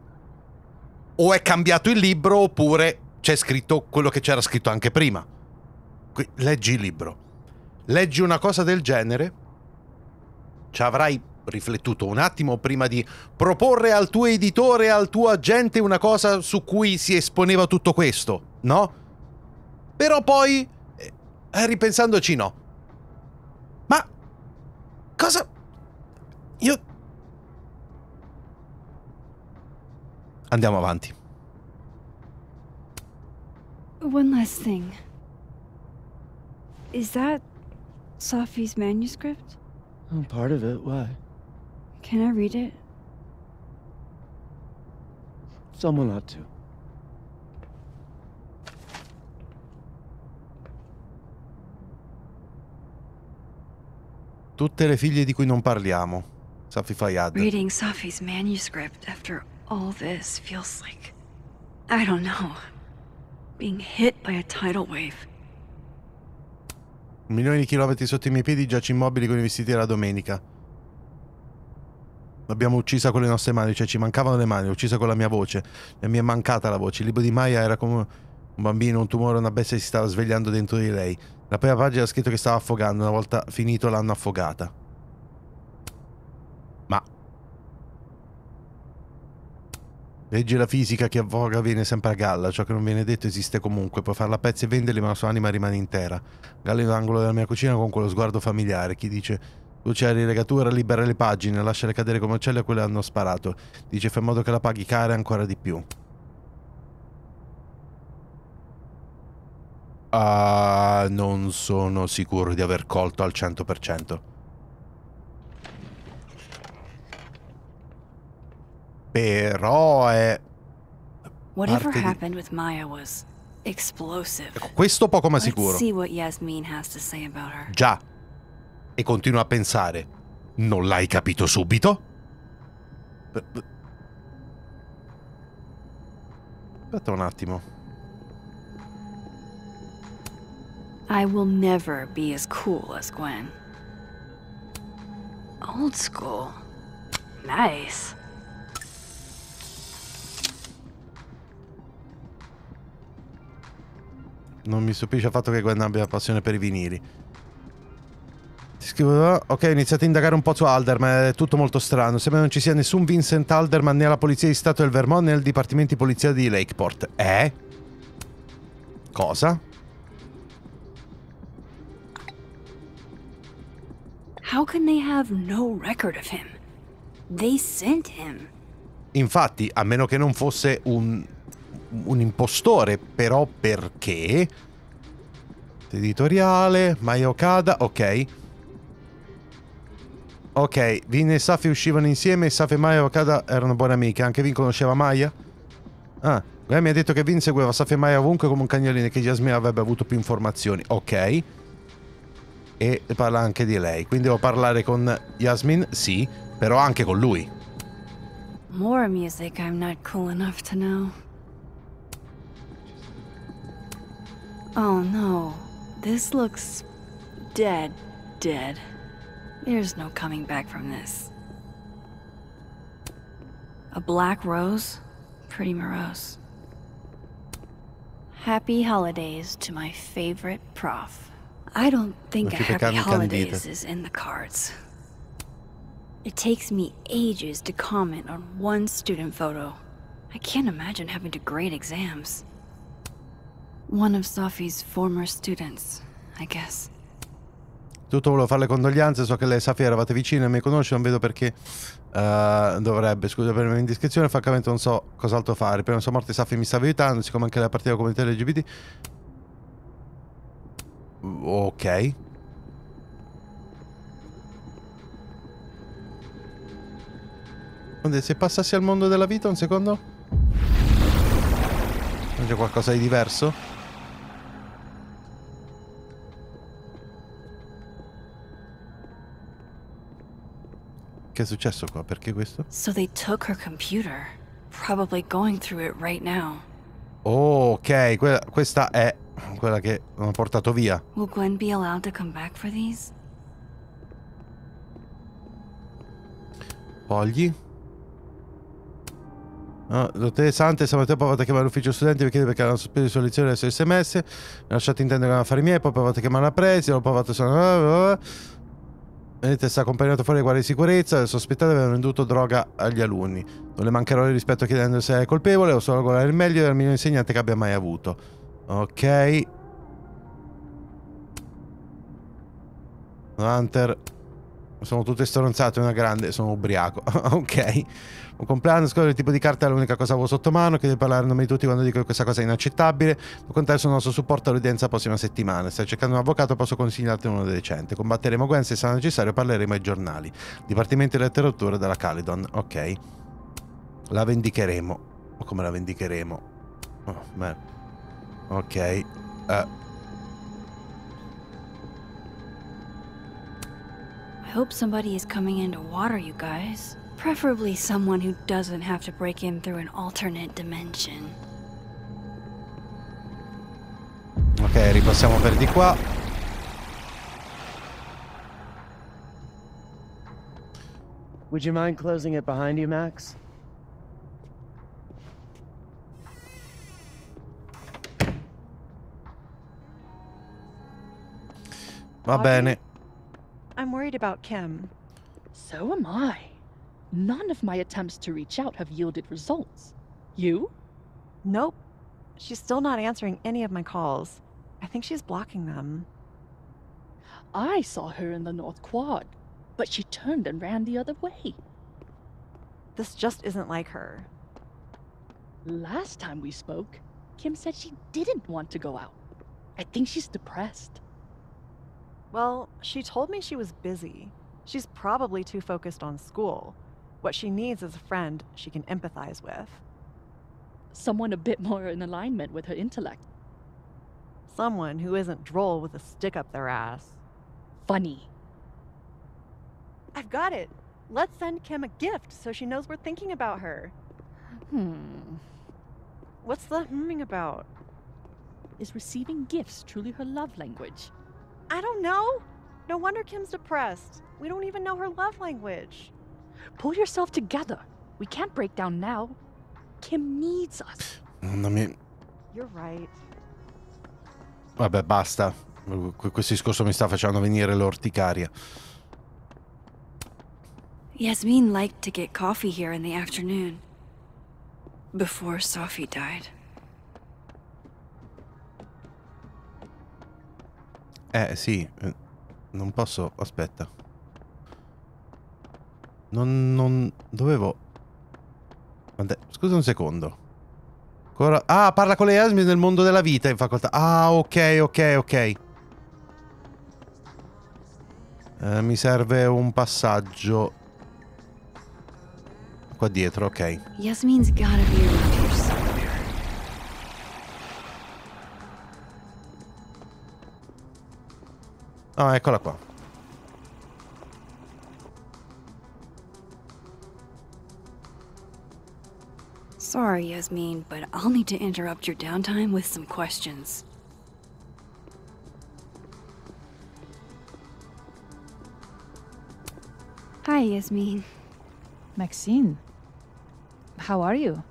O è cambiato il libro oppure c'è scritto quello che c'era scritto anche prima. Leggi il libro. Leggi una cosa del genere. Ci avrai riflettuto un attimo prima di proporre al tuo editore, al tuo agente una cosa su cui si esponeva tutto questo, no? Però poi, ripensandoci, no. Ma cosa... Io... Andiamo avanti. One last thing. Is that Safi's manuscript? Oh, part of it, why? Can I read it? Someone ought to. Tutte le figlie di cui non parliamo. Safi Fayyad. Reading Safi's manuscript after all this feels like, I don't know, being hit by a tidal wave. Milioni di chilometri sotto i miei piedi, giaci immobili con i vestiti della domenica. L'abbiamo uccisa con le nostre mani, cioè ci mancavano le mani, l'ho uccisa con la mia voce. E mi è mancata la voce. Il libro di Maya era come un bambino, un tumore, una bestia che si stava svegliando dentro di lei. La prima pagina era scritto che stava affogando, una volta finito l'hanno affogata. Ma... Legge la fisica, che avvoga viene sempre a galla, ciò che non viene detto esiste comunque, puoi farla a pezzi e venderli ma la sua anima rimane intera. Gallo in un angolo della mia cucina con quello sguardo familiare, chi dice Lucia la rilegatura, libera le pagine, lasciale cadere come uccelli a cui le hanno sparato. Dice fa in modo che la paghi cara ancora di più. Non sono sicuro di aver colto al 100%. Però è... Whatever parte di... happened with Maya was explosive. Ecco, questo poco ma Let's sicuro. see what Yasmin has to say about her. Già. E continuo a pensare. Non l'hai capito subito? Aspetta un attimo. I will never be as cool as Gwen. Old school. Nice. Non mi stupisce il fatto che Gwen abbia passione per i vinili. Ti scrivo... Ok, ho iniziato a indagare un po' su Alderman. È tutto molto strano. Sembra non ci sia nessun Vincent Alderman né alla Polizia di Stato del Vermont né al Dipartimento di Polizia di Lakeport. Cosa? How can they have no record of him? They sent him. Infatti, a meno che non fosse un impostore, però perché? Editoriale, Maya Okada, ok. Ok, Vin e Safi uscivano insieme e Safi e Maya Okada erano buone amiche. Anche Vin conosceva Maya? Ah, lei mi ha detto che Vin seguiva Safi e Maya ovunque come un cagnolino e che Yasmin avrebbe avuto più informazioni. Ok. E parla anche di lei. Quindi devo parlare con Yasmin? Sì, però anche con lui. More music I'm not cool enough to know. Oh no, this looks dead. There's no coming back from this. A black rose? Pretty morose. Happy holidays to my favorite prof. I don't think a happy holidays is in the cards. It takes me ages to comment on one student photo. I can't imagine having to grade exams. One of Sophie's former students, I guess. Tutto volevo fare le condoglianze, so che lei e Safi eravate vicine, mi conosce, non vedo perché dovrebbe, scusa per la mia indiscrezione, francamente non so cos'altro fare. Prima sua morte Safi mi stava aiutando, siccome anche lei appartiene alla comunità LGBT. Ok. Se passassi al mondo della vita un secondo? Non c'è qualcosa di diverso? Che è successo qua? Perché questo? So they took her computer. Probably going through it right now. Oh, ok, questa è quella che hanno portato via. Will Gwen be allowed to come back for these? Fogli. Dottoressa Sante, stamattina poi ho provato a chiamare l'ufficio studenti per chiedere perché hanno sospeso le sue lezioni adesso SMS. Mi ha lasciato intendere che erano affari miei, poi ho provato a chiamare la presi, ho provato a... Vedete, sta accompagnato fuori le guardie di sicurezza. Le sospettate avevano venduto droga agli alunni. Non le mancherò di rispetto chiedendo se è colpevole. Devo solo augurare il meglio del miglior insegnante che abbia mai avuto. Ok. Hunter. Sono tutte stronzate, una grande. Sono ubriaco. Ok. Un compleanno, scorre il tipo di carta è l'unica cosa che avevo sotto mano. Chiedo di parlare a nome di tutti quando dico che questa cosa è inaccettabile. Può contare sul nostro supporto all'udienza la prossima settimana. Stai cercando un avvocato, posso consigliarti uno decente. Combatteremo Gwen se sarà necessario, parleremo ai giornali. Dipartimento di letteratura della Caledon. Ok. La vendicheremo. O come la vendicheremo? Oh, beh. Ok. I hope somebody is coming in to water you guys. Preferably someone who doesn't have to break in through an alternate dimension. Ok, ripassiamo per di qua. Would you mind closing it behind you, Max? Va bene. I'm worried about Kim. So am I. None of my attempts to reach out have yielded results. You? Nope. She's still not answering any of my calls. I think she's blocking them. I saw her in the North Quad. but she turned and ran the other way. This just isn't like her. Last time we spoke, Kim said she didn't want to go out. I think she's depressed. Well, she told me she was busy. She's probably too focused on school. What she needs is a friend she can empathize with. Someone a bit more in alignment with her intellect. Someone who isn't droll with a stick up their ass. Funny. I've got it. Let's send Kim a gift so she knows we're thinking about her. What's the humming about? Is receiving gifts truly her love language? I don't know. No wonder Kim's depressed. We don't even know her love language. Pull yourself together. We can't break down now. Kim needs us. You're right. Vabbè, basta. Questo discorso mi sta facendo venire l'orticaria. Yasmin liked to get coffee here in the afternoon. Before Sophie died. Sì. Non posso... Aspetta. Non... Dovevo... Scusa un secondo. Ancora... Ah, parla con le Yasmin nel mondo della vita in facoltà. Ah, ok. Mi serve un passaggio... Qua dietro, ok. Yasmin's gotta be around here somewhere. Ah, eccola qua. Sorry, Yasmin, but I'll need to interrupt your downtime with some questions. Hi, Yasmin. Maxine. How are you?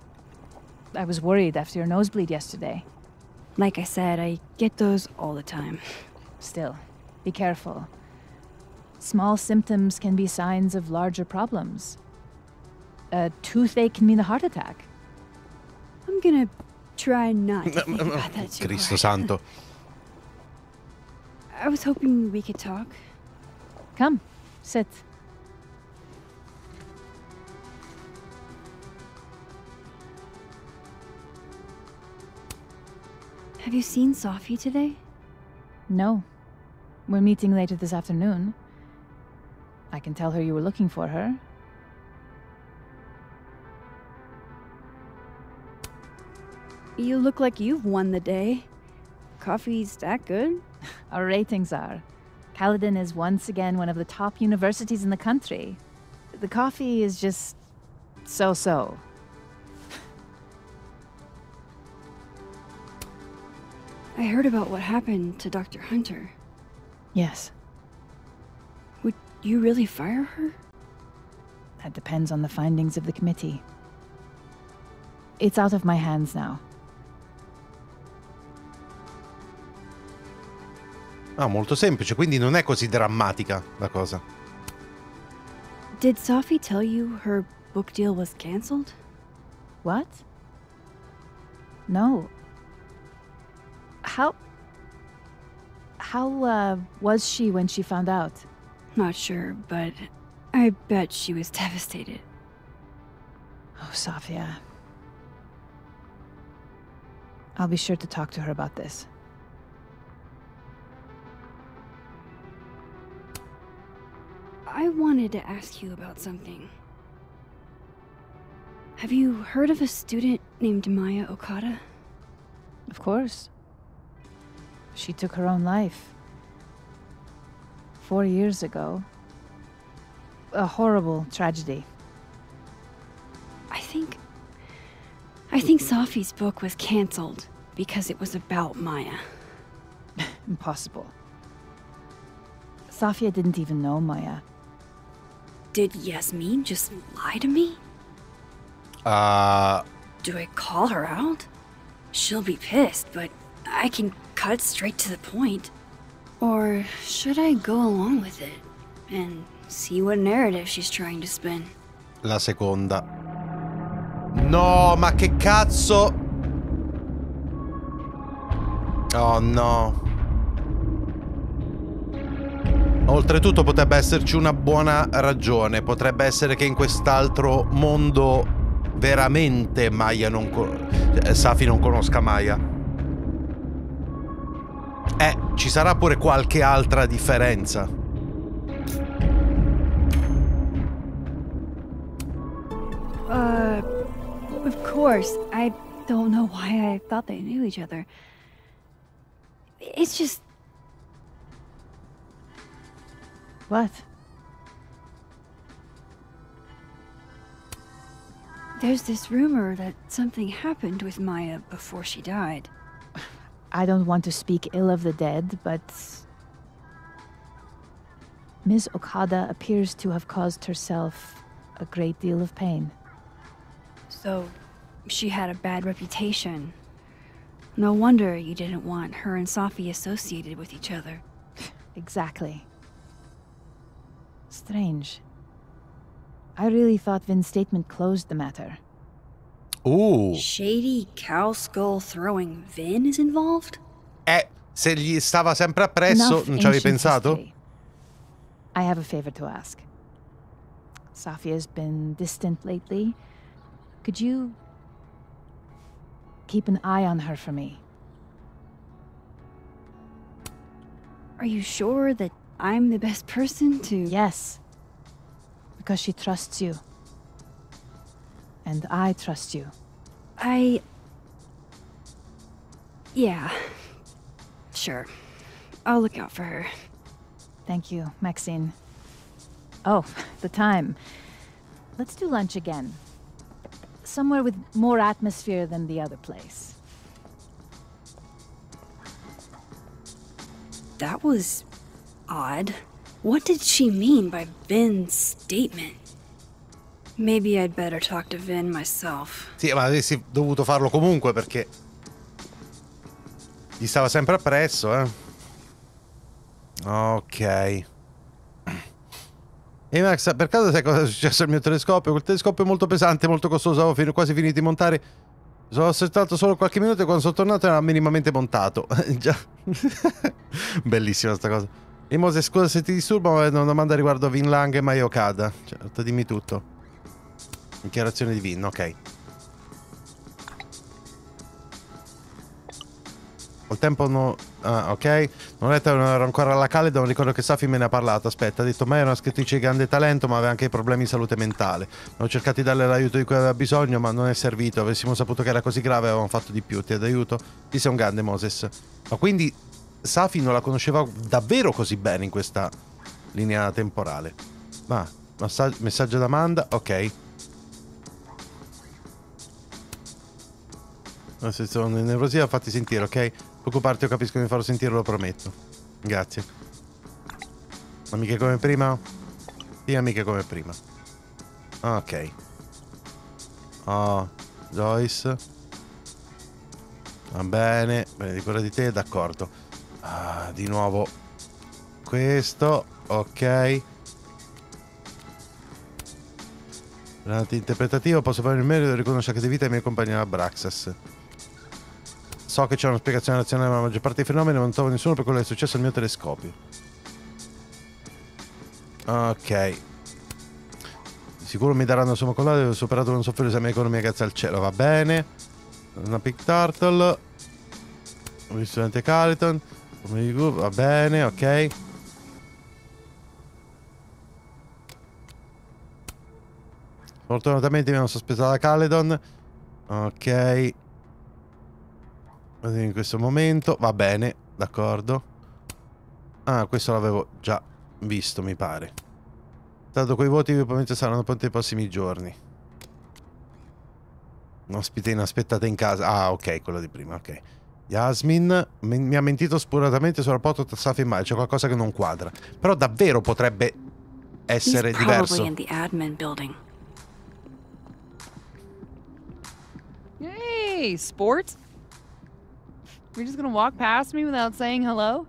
I was worried after your nosebleed yesterday. Like I said, I get those all the time. Still, be careful. Small symptoms can be signs of larger problems. A toothache can mean a heart attack. I'm gonna try not to think about that too Cristo hard. santo. I was hoping we could talk. Come, sit. Have you seen Sophie today? No. We're meeting later this afternoon. I can tell her you were looking for her. You look like you've won the day. Coffee's that good? Our ratings are. Caledon is once again one of the top universities in the country. The coffee is just so-so. I heard about what happened to Dr. Hunter. Yes. Would you really fire her? That depends on the findings of the committee. It's out of my hands now. Ah, molto semplice, quindi non è così drammatica la cosa. Did Sophie tell you her book deal was canceled? What? No. How was she when she found out? Not sure, but I bet she was devastated. Oh, Sophia. I'll be sure to talk to her about this. I wanted to ask you about something. Have you heard of a student named Maya Okada? Of course. She took her own life. 4 years ago. A horrible tragedy. I think Sophie's book was canceled because it was about Maya. Impossible. Sophia didn't even know Maya. Did Yasmin just lie to me? Do I call her out? She'll be pissed, but I can cut straight to the point. Or should I go along with it and see what narrative she's trying to spin? La seconda. No, ma che cazzo? Oh no. Oltretutto potrebbe esserci una buona ragione. Potrebbe essere che in quest'altro mondo veramente Maya Safi non conosca Maya. Ci sarà pure qualche altra differenza. Of course. I don't know why I thought they knew each other. It's just... What? There's this rumor that something happened with Maya before she died. I don't want to speak ill of the dead, but... Ms. Okada appears to have caused herself a great deal of pain. So, she had a bad reputation. No wonder you didn't want her and Safi associated with each other. Exactly. Strange. I really thought Vin's statement closed the matter. Ooh. Shady cow skull throwing Vin is involved? Se gli stava sempre appresso, non ci avevi pensato? History. I have a favor to ask. Safi has been distant lately. Could you keep an eye on her for me? Are you sure that I'm the best person to... Yes. Because she trusts you. And I trust you. Yeah. Sure. I'll look out for her. Thank you, Maxine. Oh, the time. Let's do lunch again. Somewhere with more atmosphere than the other place. That was... odd. What did she mean by Vin's statement? Maybe I'd better talk to Vin myself. Sì, ma avessi dovuto farlo comunque perché gli stava sempre appresso, Ok. E Max, per caso sai cosa è successo al mio telescopio? Quel telescopio è molto pesante, molto costoso, avevo quasi finito di montare. Sono aspettato solo qualche minuto e quando sono tornato era minimamente montato. Già. Bellissima sta cosa. E Mose, scusa se ti disturbo, ma ho una domanda riguardo Vin Lang e Maya Okada. Certo, dimmi tutto. Dichiarazione di Vin, ok. Col tempo no... Ah, ok. Non ho letto, non ero ancora alla Calida, non ricordo che Safi me ne ha parlato. Aspetta, ha detto, ma era una scrittrice di grande talento, ma aveva anche problemi di salute mentale. Ho cercato di darle l'aiuto di cui aveva bisogno, ma non è servito. Avessimo saputo che era così grave, avevamo fatto di più. Ti ad aiuto? Ti sei un grande, Moses. Ma quindi Safi non la conosceva davvero così bene in questa linea temporale. Ma, messaggio da Amanda, ok. Se sono in nervosia, fatti sentire, ok? Preoccuparti, io capisco che mi farò sentire, lo prometto. Grazie. Amiche come prima? Sì, amiche come prima. Ok. Oh, Joyce. Va bene. Bene, di quella di te, d'accordo. Ah, di nuovo questo, ok. Interpretativo, posso fare il merito di riconoscere che di vita i miei compagni alla Braxas. So che c'è una spiegazione razionale, ma la maggior parte dei fenomeni non trovo nessuno per quello che è successo al mio telescopio. Ok. Sicuro mi daranno somma collata, ho superato non soffrire l'esame di economia, grazie al cielo, va bene. Una Pig Turtle. Un studente Caliton. Va bene, ok. Fortunatamente mi hanno sospettato la Caledon. Ok. In questo momento va bene, d'accordo. Ah, questo l'avevo già visto, mi pare. Dato quei voti probabilmente saranno pronti nei prossimi giorni. Ospite inaspettata in casa. Ah, ok, quello di prima, ok. Yasmin mi ha mentito spuratamente sul rapporto tra Safi e Maya. C'è qualcosa che non quadra. Però davvero potrebbe essere diverso. Hey, sport? You're just gonna walk past me without saying hello?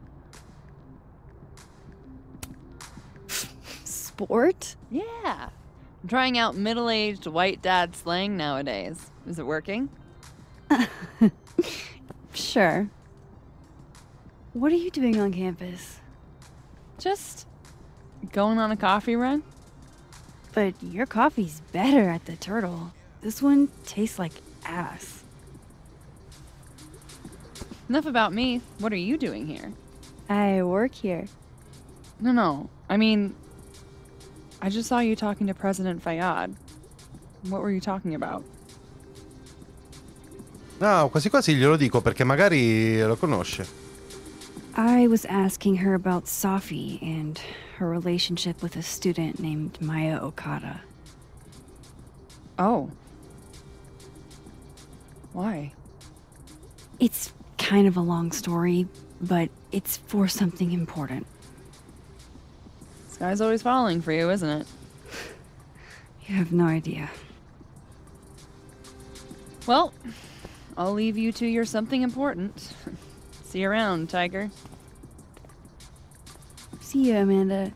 Sport? Yeah. I'm trying out middle-aged white dad slang nowadays. Is it working? Sure. What are you doing on campus? Just Going on a coffee run? But your coffee's better at the Turtle. This one tastes like ass. Enough about me. What are you doing here? I work here. No. I mean, I just saw you talking to President Fayyad. What were you talking about? No, quasi quasi glielo dico perché magari lo conosce. I was asking her about Safi and her relationship with a student named Maya Okada. Oh. Why? It's kind of a long story, but it's for something important. This guy's always falling for you, isn't it? You have no idea. Well, I'll leave you to your something important. See you around, Tiger. See you, Amanda.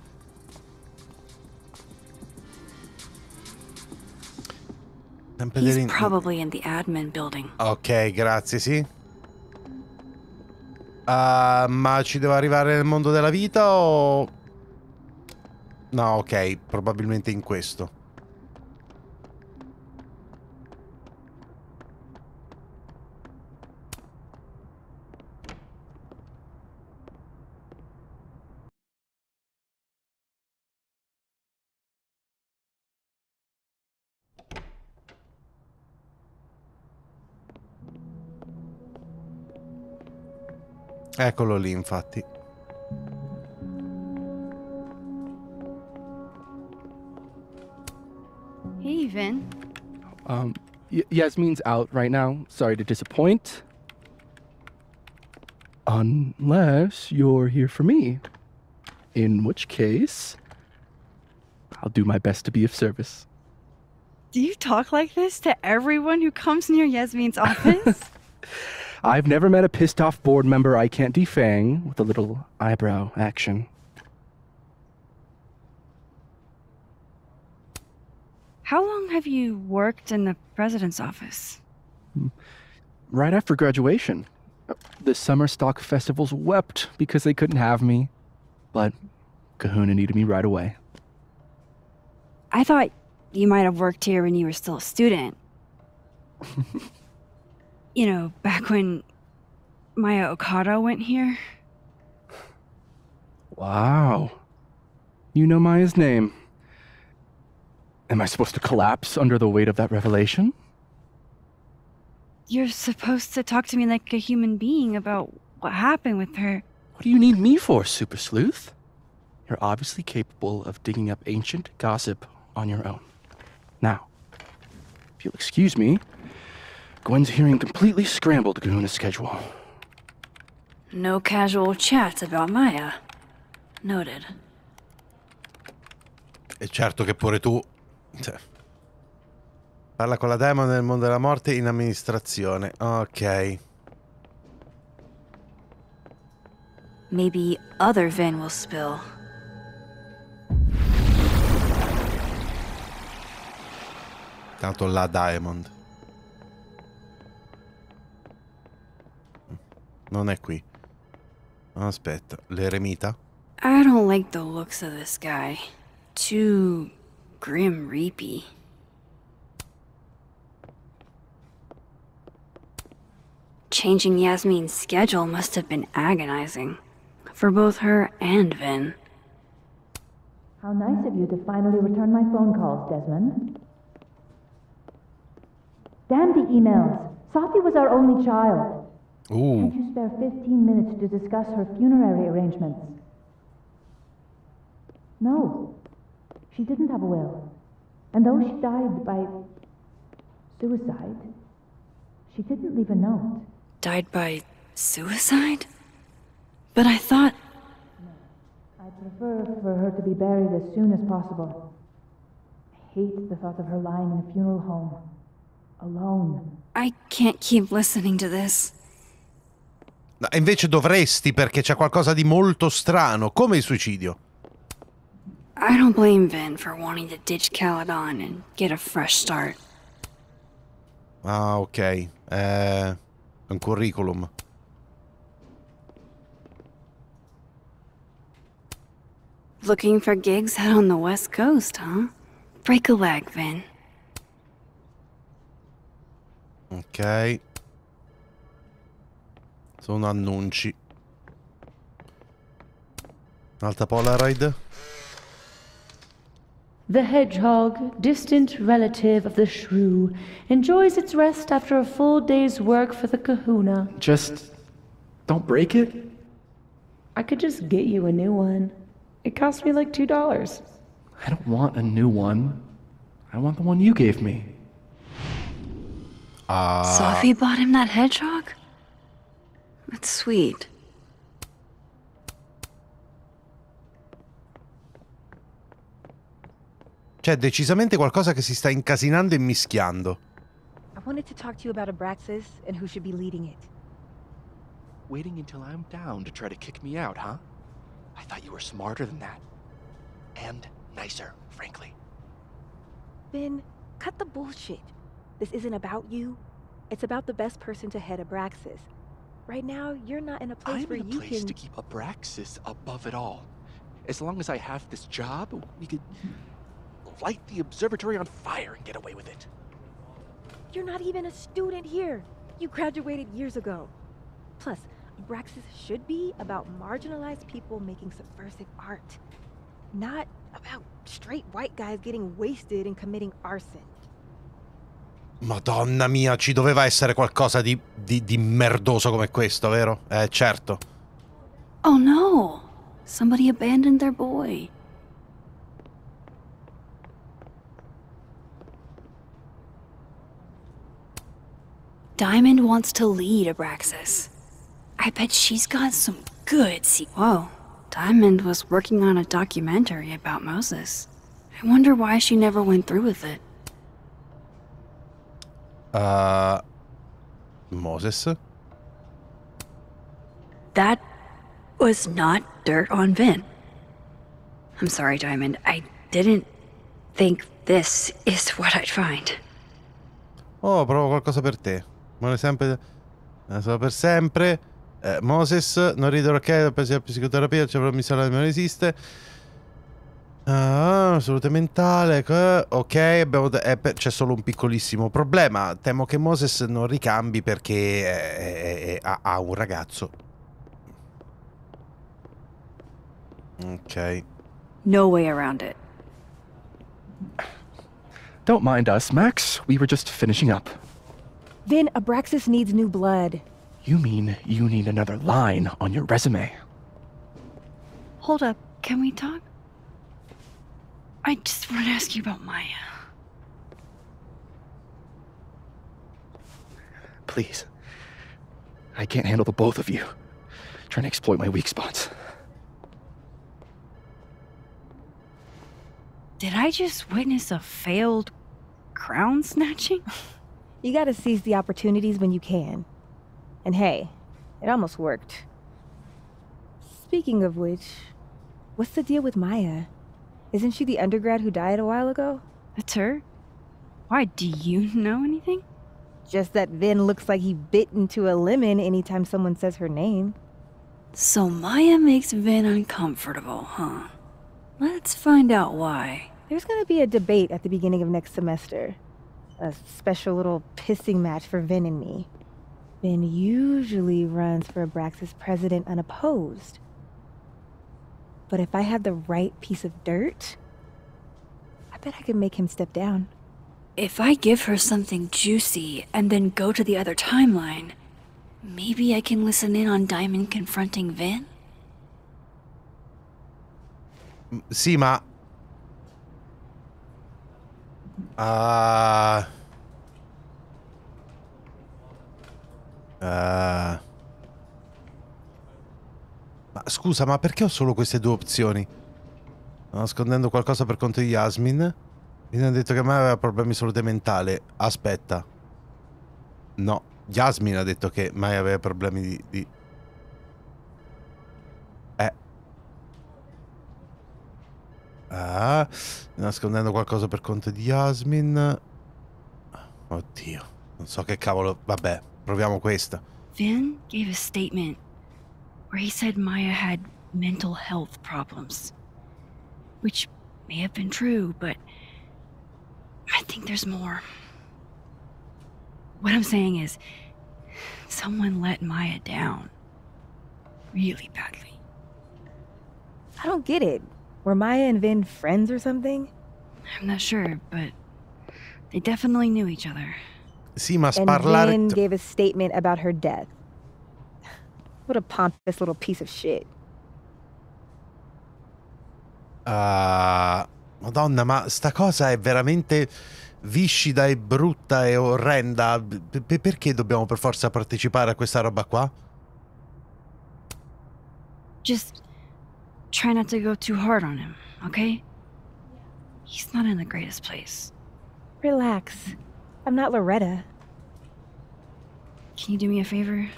He's probably in the admin building. Ok, grazie, sì. Ma ci devo arrivare nel mondo della vita o... No, ok, probabilmente in questo. Eccolo lì, infatti. Hey, Vin. Yasmin's out right now. Sorry to disappoint. Unless you're here for me. In which case, I'll do my best to be of service. Do you talk like this to everyone who comes near Yasmin's office? I've never met a pissed off board member I can't defang with a little eyebrow action. How long have you worked in the president's office? Right after graduation. The summer stock festivals wept because they couldn't have me. But Kahuna needed me right away. I thought you might have worked here when you were still a student. You know, back when Maya Okada went here. Wow. You know Maya's name. Am I supposed to collapse under the weight of that revelation? You're supposed to talk to me like a human being about what happened with her. What do you need me for, Super Sleuth? You're obviously capable of digging up ancient gossip on your own. Now, if you'll excuse me, Gwen's hearing completely scrambled Kahuna's schedule. No casual chats about Maya. Noted. E certo che pure tu... Cioè, parla con la demone nel mondo della morte in amministrazione. Ok. Maybe other Vin will spill. Tanto la Diamond. Non è qui. Aspetta, l'eremita? I don't like the looks of this guy. Too grim reapy. Changing Yasmin's schedule must have been agonizing. For both her and Vin. How nice of you to finally return my phone calls, Desmond. Damn the emails. Safi was our only child. Can't you spare 15 minutes to discuss her funerary arrangements? No. She didn't have a will. And though she died by suicide, she didn't leave a note. Died by suicide? But I thought... No. I'd prefer for her to be buried as soon as possible. I hate the thought of her lying in a funeral home. Alone. I can't keep listening to this. No, invece dovresti, perché c'è qualcosa di molto strano, come il suicidio. I don't blame Vin for wanting to ditch Caledon and get a fresh start. Ah, ok. Un curriculum. Looking for gigs out on the West Coast, huh? Break a leg, Vin. Ok. Sono annunci. Un'altra Polaroid. The hedgehog, distant relative of the shrew, enjoys its rest after a full day's work for the kahuna. Just don't break it? I could just get you a new one. It cost me like $2. I don't want a new one. I want the one you gave me. Sophie bought him that hedgehog? That's sweet. C'è decisamente qualcosa che si sta incasinando e mischiando. I wanted to talk to you about Abraxas and who should be leading it. Waiting until I'm down to try to kick me out, huh? I thought you were smarter than that. And nicer, frankly. Ben, cut the bullshit. This isn't about you. It's about the best person to head Abraxas. Right now, you're not in a place where you can... I'm in a place to keep Abraxas above it all. As long as I have this job, we could light the observatory on fire and get away with it. You're not even a student here. You graduated years ago. Plus, Abraxas should be about marginalized people making subversive art. Not about straight white guys getting wasted and committing arson. Madonna mia, ci doveva essere qualcosa di merdoso come questo, vero? Certo. Oh no! Somebody abandoned their boy. Diamond wants to lead Abraxas. I bet she's got some good Whoa. Diamond was working on a documentary about Moses. I wonder why she never went through with it. Moses? That was not dirt on Vin. I'm sorry, Diamond. I didn't think this is what I'd find. Oh, provo qualcosa per te. Muore sempre. Solo per sempre. Moses, non ridere, ok? Pensi alla psicoterapia, c'è proprio missale non esiste. Salute mentale. Ok, abbiamo c'è solo un piccolissimo problema. Temo che Moses non ricambi perché ha un ragazzo. Ok. No way around it. Don't mind us, Max. We were just finishing up. Then Abraxas needs new blood. You mean you need another line on your resume? Hold up. Can we talk? I just want to ask you about Maya. Please. I can't handle the both of you. Trying to exploit my weak spots. Did I just witness a failed crown snatching? You gotta seize the opportunities when you can. And hey, it almost worked. Speaking of which, what's the deal with Maya? Isn't she the undergrad who died a while ago? That's her? Why, do you know anything? Just that Vin looks like he bit into a lemon anytime someone says her name. So Maya makes Vin uncomfortable, huh? Let's find out why. There's gonna be a debate at the beginning of next semester. A special little pissing match for Vin and me. Vin usually runs for Abraxas president unopposed. But if I had the right piece of dirt, I bet I could make him step down. If I give her something juicy and then go to the other timeline, maybe I can listen in on Diamond confronting Vin? Sì, ma... Ma scusa, ma perché ho solo queste due opzioni? Sto nascondendo qualcosa per conto di Yasmin. Mi hanno detto che mai aveva problemi di salute mentale. Aspetta. No, Yasmin ha detto che mai aveva problemi di... nascondendo qualcosa per conto di Yasmin. Oddio, non so che cavolo. Vabbè, proviamo questa. Vin gave a statement where he said Maya had mental health problems. which may have been true, but I think there's more. What I'm saying is, someone let Maya down. Really badly. I don't get it. Were Maya and Vin friends or something? I'm not sure, but they definitely knew each other. Sì, ma And parlare... Vin gave a statement about her death. What a pompous little piece of shit. Madonna, ma sta cosa è veramente viscida e brutta e orrenda. Perché dobbiamo per forza partecipare a questa roba qua? Just try not to go too hard on him, okay? He's not in the greatest place. Relax. I'm not Loretta. Can you do me a favor?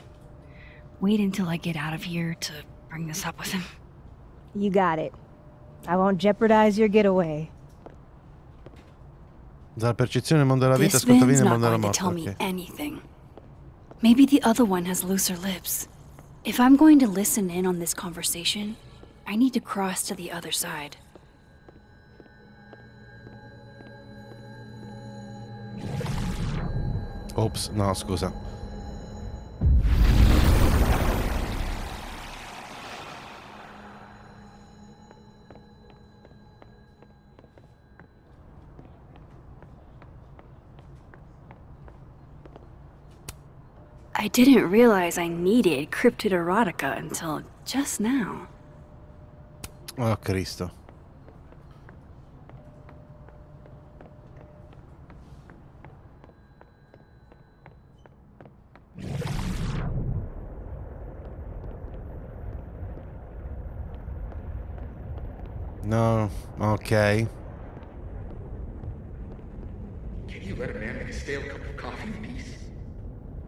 Wait until I get out of here to bring this up with him. You got it. I won't jeopardize your getaway. Dalla percezione del mondo della vita, This ascolta Vin's bene il not mondo della going to morte. tell me Okay. anything. Maybe the other one has looser lips. If I'm going to listen in on this conversation, I need to cross to the other side. Ops, no, scusa. I didn't realize I needed cryptid erotica until just now. Oh, Cristo. No, ok. Can you let a man make a stale cup of coffee in peace?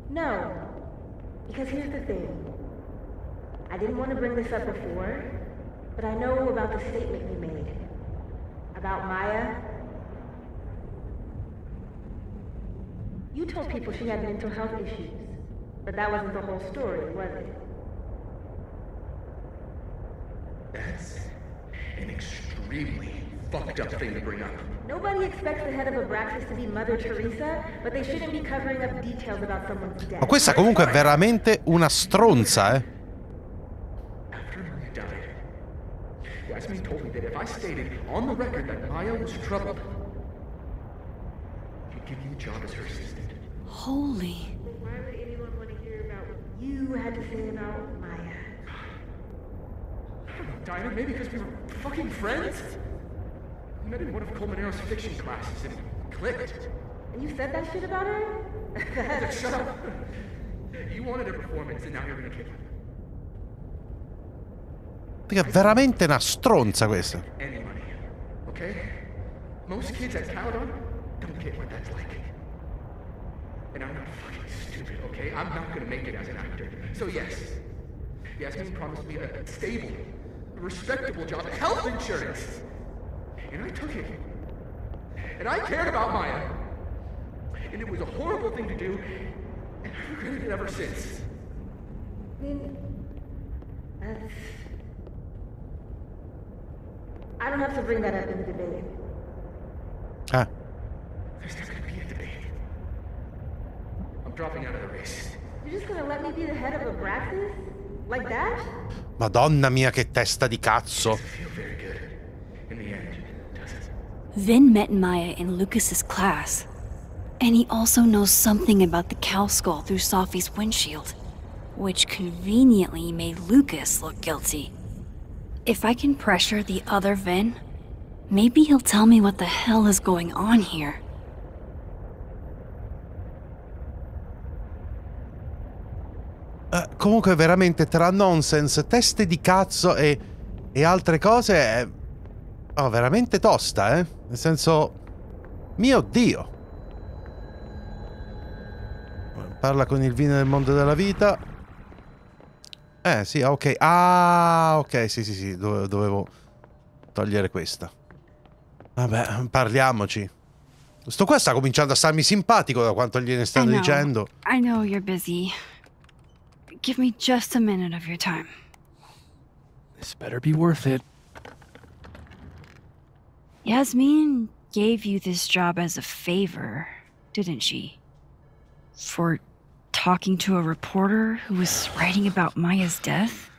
No, because here's the thing. I didn't want to bring this up before, but I know about the statement you made. About Maya. You told people she had mental health issues, but that wasn't the whole story, was it? That's an extremely fucked up thing to bring up. Nobody expects the head of Abraxas to be Mother Teresa, but they shouldn't be covering up details about someone's death. Ma questa comunque è veramente una stronza, eh. After Maya died, Yasmin told me that if I stated on the record that Maya was troubled, she'd give you a job as her assistant. Holy. Why would anyone want to hear about what you had to say about Maya? I don't know, Dinah, maybe because we were fucking friends? I met in one of Colmenaro's fiction classes and it clicked. And you said that shit about her? Shut up. You wanted a performance and now you're gonna kill her. Perché è veramente una stronza questa. Any money, okay? Most kids at Caledon don't get what that's like. And I'm not fucking stupid, okay? I'm not gonna make it as an actor. So yes, Yasmin promised me a stable, respectable job, health insurance. And I took it. And I cared about Maya. And it was a horrible thing to do, and I've regretted it ever since. I don't have to bring that up in the debate. Ah. There's not gonna be a debate. I'm dropping out of the race. You're just gonna let me be the head of Abraxas? Like that? Madonna mia, che testa di cazzo. Feel very good. In the end, does it? Vin met Maya in Lucas's class. And he also knows something about the cow skull through Sophie's windshield, which conveniently made Lucas look guilty. If I can pressure the other Vin, maybe he'll tell me what the hell is going on here. Comunque veramente tra nonsense, teste di cazzo e altre cose è veramente tosta, eh? Nel senso, mio Dio. Parla con il vino del mondo della vita. Sì, ok. Ah, ok, sì, dovevo togliere questa. Vabbè, parliamoci. Sto qua sta cominciando a starmi simpatico da quanto gliene stanno dicendo. I know you're busy. Give me just a minute of your time. This better be worth it. Yasmin gave you this job as a favor, didn't she? For talking to a reporter who was writing about Maya's death?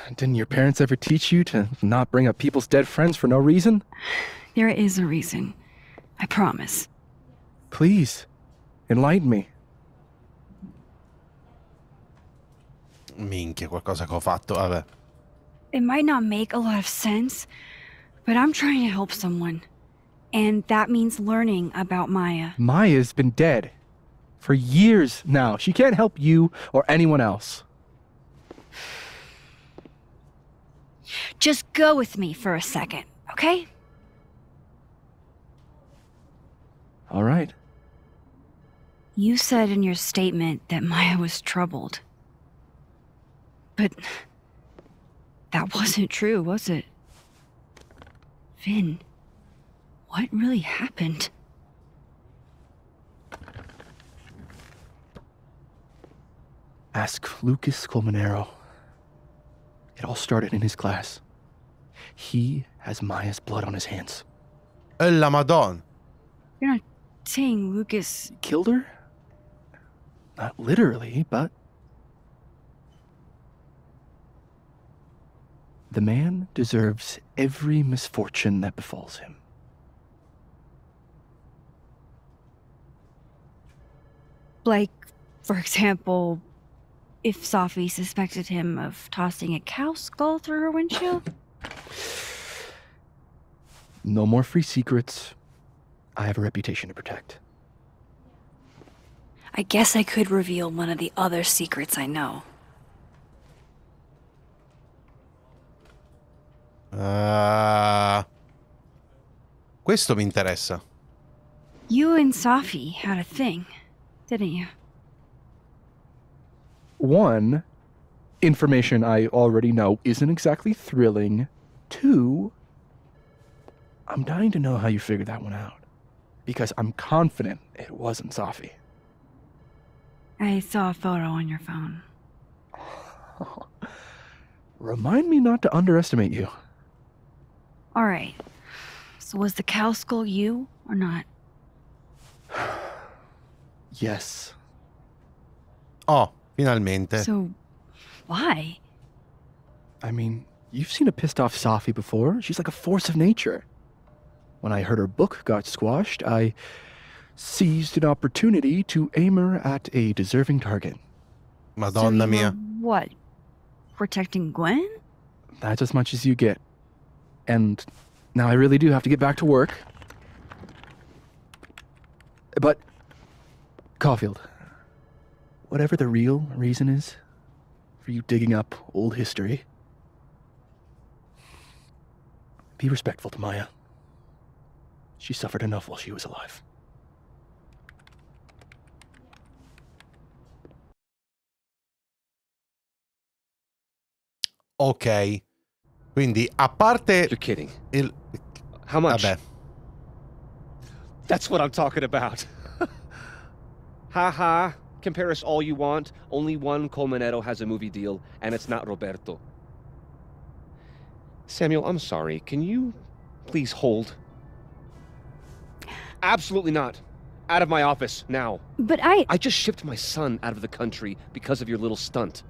Didn't your parents ever teach you to not bring up people's dead friends for no reason? There is a reason. I promise. Please, enlighten me. Minchia, qualcosa che ho fatto, vabbè. It might not make a lot of sense, but I'm trying to help someone. And that means learning about Maya. Maya's been dead for years now. She can't help you or anyone else. Just go with me for a second, okay? All right. You said in your statement that Maya was troubled. But that wasn't true, was it? Vin, what really happened? Ask Lucas Colmenero. It all started in his class. He has Maya's blood on his hands. La Madonna. You're not saying Lucas killed her? Not literally, but... The man deserves every misfortune that befalls him. Like, for example, if Sophie suspected him of tossing a cow skull through her windshield? No more free secrets. I have a reputation to protect. I guess I could reveal one of the other secrets I know. Questo mi interessa. You and Sophie had a thing, didn't you? One, information I already know isn't exactly thrilling. Two, I'm dying to know how you figured that one out. Because I'm confident it wasn't Sophie. I saw a photo on your phone. Remind me not to underestimate you. All right. So was the cow skull you or not? Yes. Oh, finalmente. So, why? I mean, you've seen a pissed off Sophie before. She's like a force of nature. When I heard her book got squashed, I seized an opportunity to aim her at a deserving target. Madonna mia. What? Protecting Gwen? That's as much as you get. And now I really do have to get back to work. But, Caulfield, whatever the real reason is for you digging up old history, be respectful to Maya. She suffered enough while she was alive. Ok. Quindi, a parte... You're kidding. How much? Vabbè. That's what I'm talking about. Ha ha. Compare us all you want. Only one Colmenero has a movie deal, and it's not Roberto. Samuel, I'm sorry. Can you please hold? Absolutely not. Out of my office, now. But I just shipped my son out of the country because of your little stunt.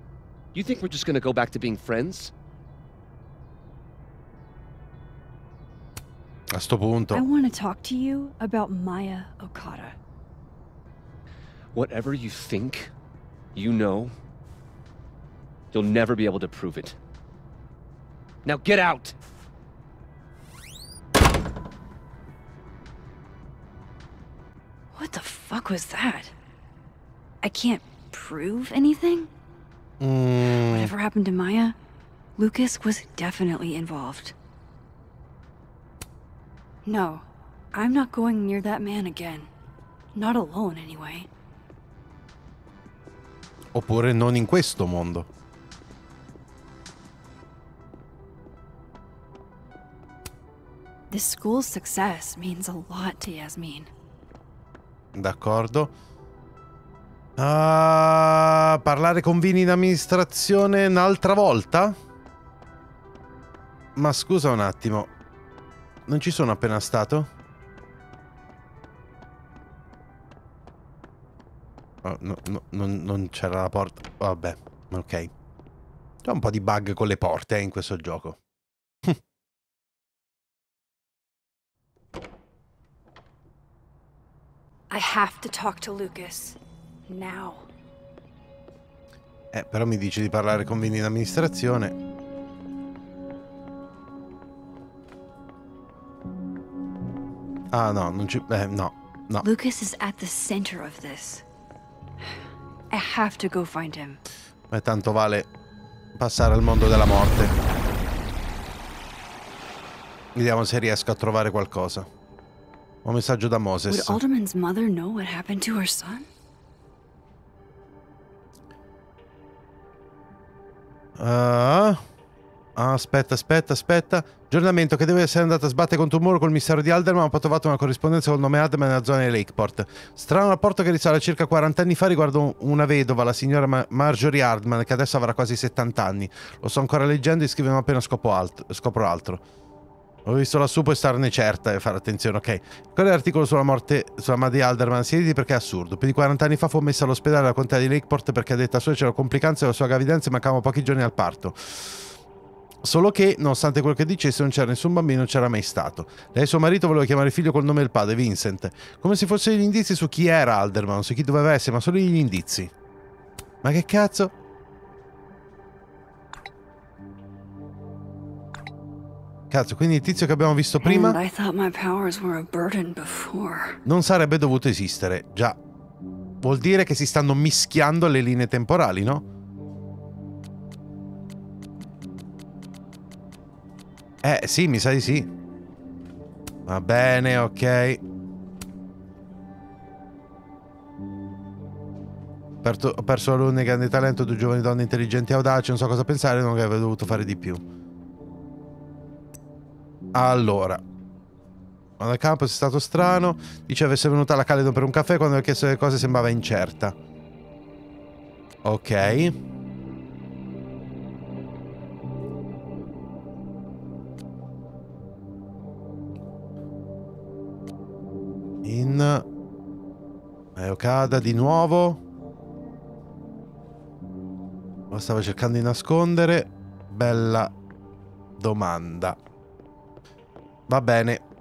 You think we're just gonna go back to being friends? A sto punto. I want to talk to you about Maya Okada. Whatever you think, you know, you'll never be able to prove it. Now get out! What the fuck was that? I can't prove anything? Whatever happened to Maya, Lucas was definitely involved. No, I'm not going near that man again. Not alone, anyway. Oppure non in questo mondo. This school's success means a lot to Yasmin. D'accordo. Parlare con Vini in amministrazione un'altra volta? Ma scusa un attimo. Non ci sono appena stato? Oh, no, non c'era la porta. Vabbè, ok. C'è un po' di bug con le porte in questo gioco. I have to talk to Lucas. Now. Però mi dice di parlare con Vini in amministrazione. Ah, no, non ci... no. Lucas is at the center of this. I have to go find him. Tanto vale passare al mondo della morte. Vediamo se riesco a trovare qualcosa. Un messaggio da Moses. Would Alderman's mother know what happened to her son? Aspetta. Aggiornamento che deve essere andata a sbattere contro un muro col mistero di Alderman. Ho poi trovato una corrispondenza col nome Alderman nella zona di Lakeport. Strano rapporto che risale a circa 40 anni fa riguardo una vedova, la signora Marjorie Hardman, che adesso avrà quasi 70 anni. Lo sto ancora leggendo e scrivo appena scopro altro. Ho visto lassù, puoi starne certa e fare attenzione, ok. Quello è l'articolo sulla morte, sulla madre di Alderman, siediti perché è assurdo. Più di 40 anni fa fu messa all'ospedale della contea di Lakeport perché a detta sua c'erano complicanze alla sua gravidanza e mancavano pochi giorni al parto. Solo che, nonostante quello che dicesse, non c'era nessun bambino, non c'era mai stato. Lei e suo marito volevano chiamare il figlio col nome del padre, Vincent. Come se fossero gli indizi su chi era Alderman, su chi doveva essere, ma solo gli indizi. Ma che cazzo? Cazzo, quindi il tizio che abbiamo visto prima non sarebbe dovuto esistere. Già. Vuol dire che si stanno mischiando le linee temporali, no? Sì, mi sa di sì. Va bene, ok. Ho perso l'alunno di grande talento, due giovani donne intelligenti e audaci, non so cosa pensare, non avrei dovuto fare di più. Allora, quando al campus è stato strano, dice avesse venuta alla Caledon per un caffè quando aveva chiesto le cose sembrava incerta. Ok. Okada di nuovo. Lo stava cercando di nascondere. Bella domanda. Va bene.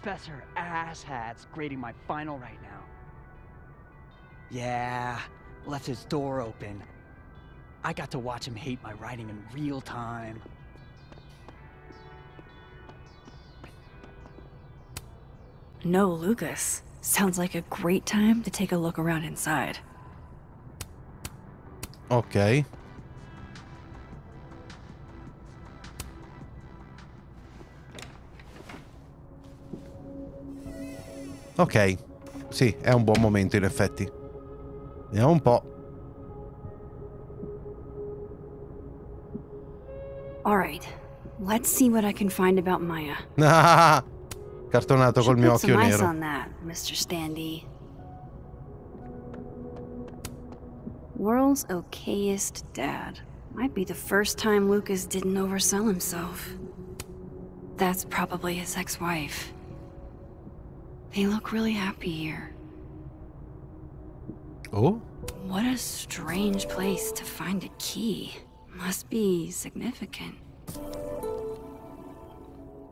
Professor Asshat's grading my final right now. Yeah, left his door open. I got to watch him hate my writing in real time. No, Lucas. Sounds like a great time to take a look around inside. Ok. Ok, sì, è un buon momento in effetti. Vediamo un po'. Alright, let's see what I can find about Maya. Ah, cartonato col mio occhio nero. On that, Mr. Standy. World's okayest dad. Might be the first time Lucas didn't oversell himself. That's probably his ex-wife. They look really happy here. Oh? What a strange place to find a key. Must be significant.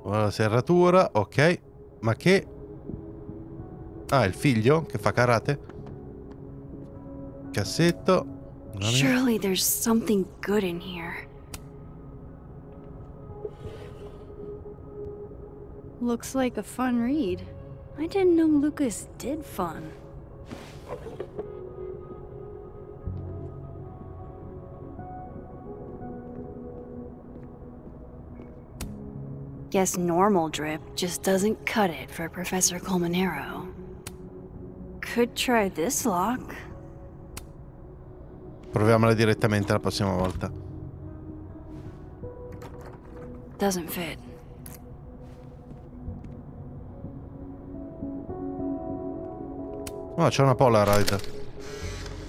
La serratura, ok. Ma che... Ah, il figlio che fa karate. Cassetto. Surely there's something good in here. Looks like a fun read. I didn't know Lucas did fun. Guess normal drip just doesn't cut it for Professor Colmenero. Could try this lock. Proviamola direttamente la prossima volta. Doesn't fit. Oh, c'è una Polaroid.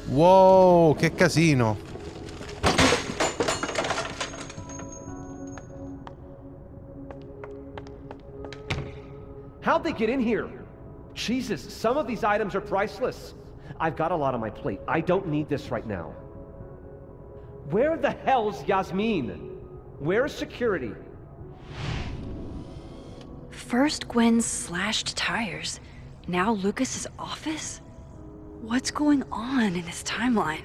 Wow, che casino. How'd they get in here? Jesus, some of these items are priceless. I've got a lot on my plate. I don't need this right now. Where the hell's Yasmin? Where's security? First Gwen's slashed tires, now Lucas's office? What's going on in this timeline?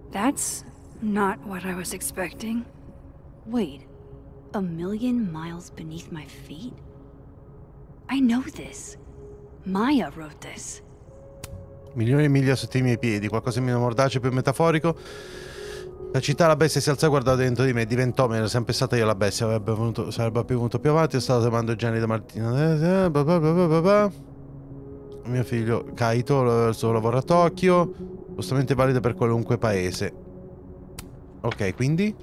That's not what I was expecting. Wait, 1,000,000 miles beneath my feet? I know this. Maya wrote this. Milioni di miglia sotto i miei piedi, qualcosa di meno mordace, più metaforico. La città, la bestia si alzò e guardò dentro di me, diventò me, ero sempre stata io la bestia, sarebbe venuto più avanti, io stavo chiamando Gianni da Martino. Mio figlio Kaito, il suo lavoro a Tokyo, giustamente valido per qualunque paese. Ok, quindi?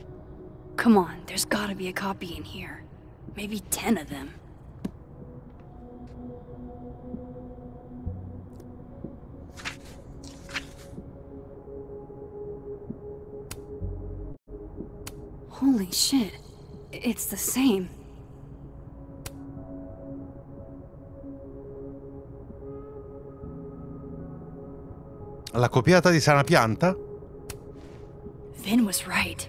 Come on, there's gotta be a copy in here. Maybe 10 of them. Holy shit, it's the same. La copiata di sana pianta? Vin was right.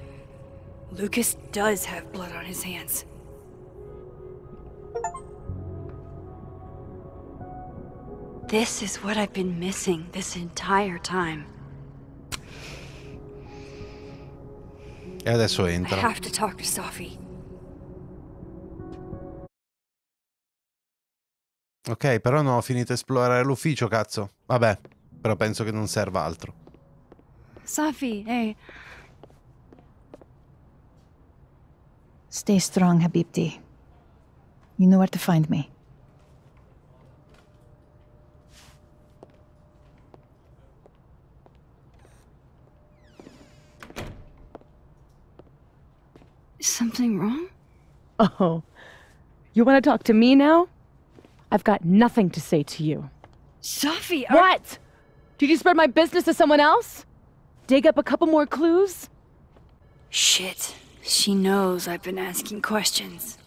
Lucas does have blood on his hands. This is what I've been missing this entire time. E adesso I entra. have to talk to Sophie. Ok, però non ho finito di esplorare l'ufficio, cazzo. Vabbè, però penso che non serva altro. Sophie, hey. Stay strong, Habibti. You know where to find me. Is something wrong? Oh, you want to talk to me now? I've got nothing to say to you. Sophie, What? Did you spread my business to someone else? Dig up a couple more clues? Shit. She knows I've been asking questions.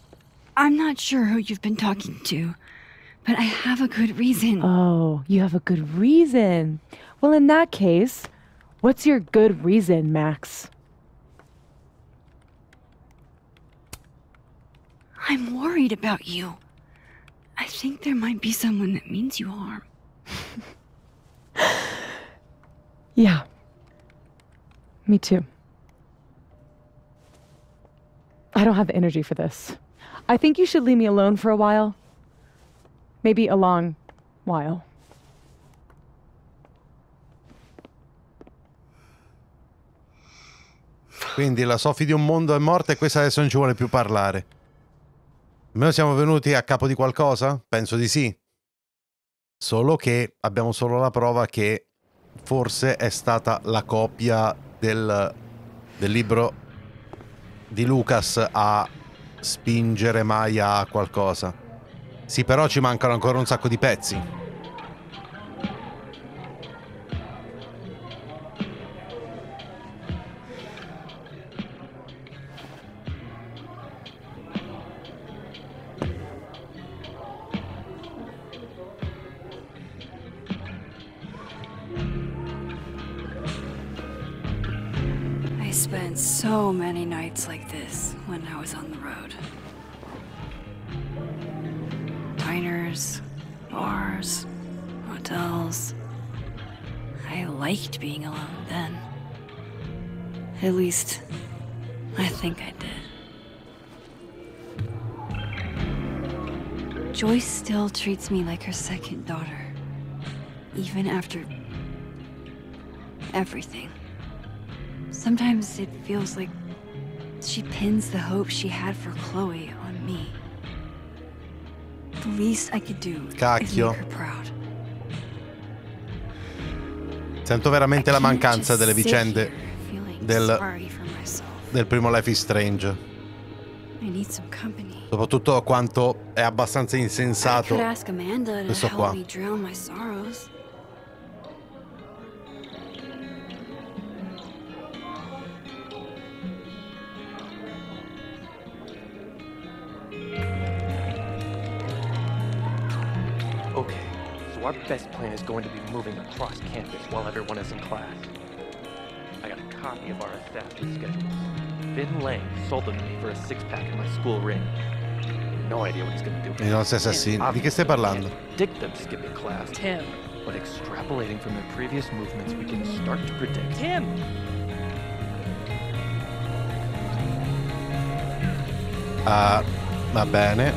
I'm not sure who you've been talking to, but I have a good reason. Oh, you have a good reason. Well, in that case, what's your good reason, Max? I'm worried about you. I think there might be someone that means you harm. Yeah. Me too. I don't have the energy for this. I think you should leave me alone for a while. Maybe a long while. Quindi la Sophie di un mondo è morta e questa adesso non ci vuole più parlare. Almeno siamo venuti a capo di qualcosa? Penso di sì. Solo che abbiamo solo la prova che forse è stata la copia del libro di Lucas a spingere Maya a qualcosa. Sì, però ci mancano ancora un sacco di pezzi. I spent so many nights like this when I was on the road. Diners, bars, hotels. I liked being alone then. At least, I think I did. Joyce still treats me like her second daughter, even after everything. Sometimes it feels like she pins the hope she had for Chloe on me. The least I could do is make her proud. Sento veramente la mancanza delle vicende del primo Life is Strange. Soprattutto quanto è abbastanza insensato questo qua. Our best plan is going to be moving across campus while everyone is in class. I got a copy of our established schedules. Vin Lang sold them to me for a 6-pack in my school ring. No idea what he's going to do. I nostri assassini. Di che stai parlando? Predict them skipping class. Tim. But extrapolating from their previous movements, we can start to predict. Tim. Va bene.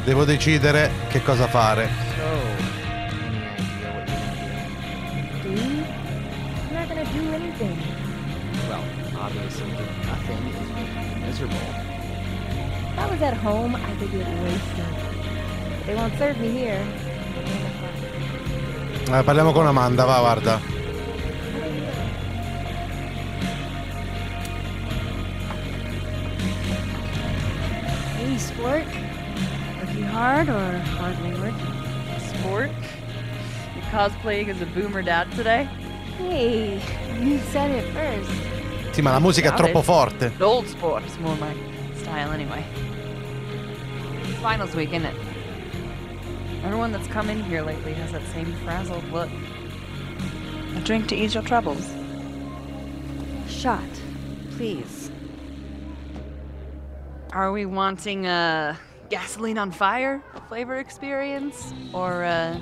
Devo decidere che cosa fare. Do anything. Well, obviously nothing is making you miserable. If I was at home, I could get wasted. They won't serve me here. Parliamo con Amanda, va, guarda. Hey, sport. Working hard or hardly working? Sport? You cosplaying as a boomer dad today? Hey, you said it first. Sì, ma la musica è troppo forte. Old sport is more my style anyway. Finals week, isn't it? Everyone that's come in here lately has that same frazzled look. A drink to ease your troubles. Shot, please. Are we wanting a gasoline on fire flavor experience? Or a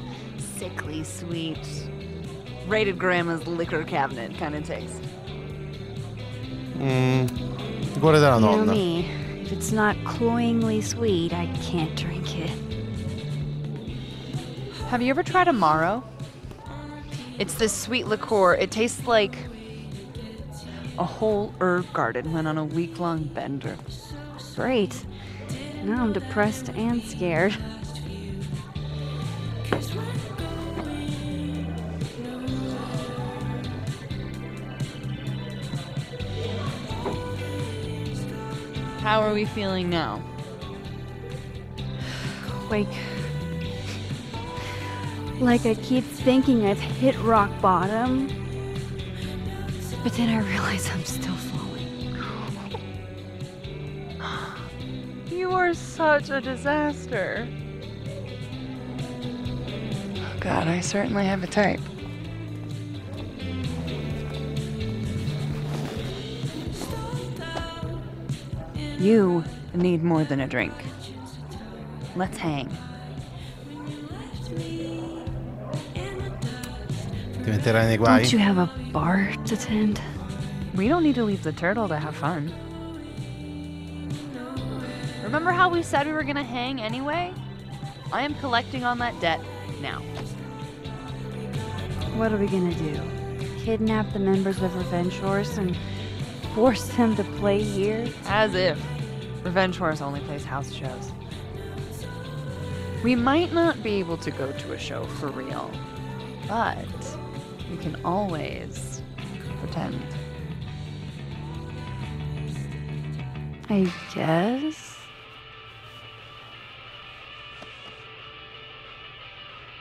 sickly sweet rated grandma's liquor cabinet kind of taste? Cuore della You know nonna. me. If it's not cloyingly sweet, I can't drink it. Have you ever tried Amaro? It's this sweet liqueur. It tastes like a whole herb garden went on a week-long bender. Great. Now I'm depressed and scared. How are we feeling now? Like I keep thinking I've hit rock bottom, but then I realize I'm still falling. You are such a disaster. Oh God, I certainly have a type. You need more than a drink. Let's hang. Ti metterai nei guai? Don't you have a bar to tend? We don't need to leave the turtle to have fun. Remember how we said we were gonna hang anyway? I am collecting on that debt now. What are we gonna do? Kidnap the members of Revenge Horse and force them to play here? As if. Revenge Horse only plays house shows. We might not be able to go to a show for real, but we can always pretend. I guess.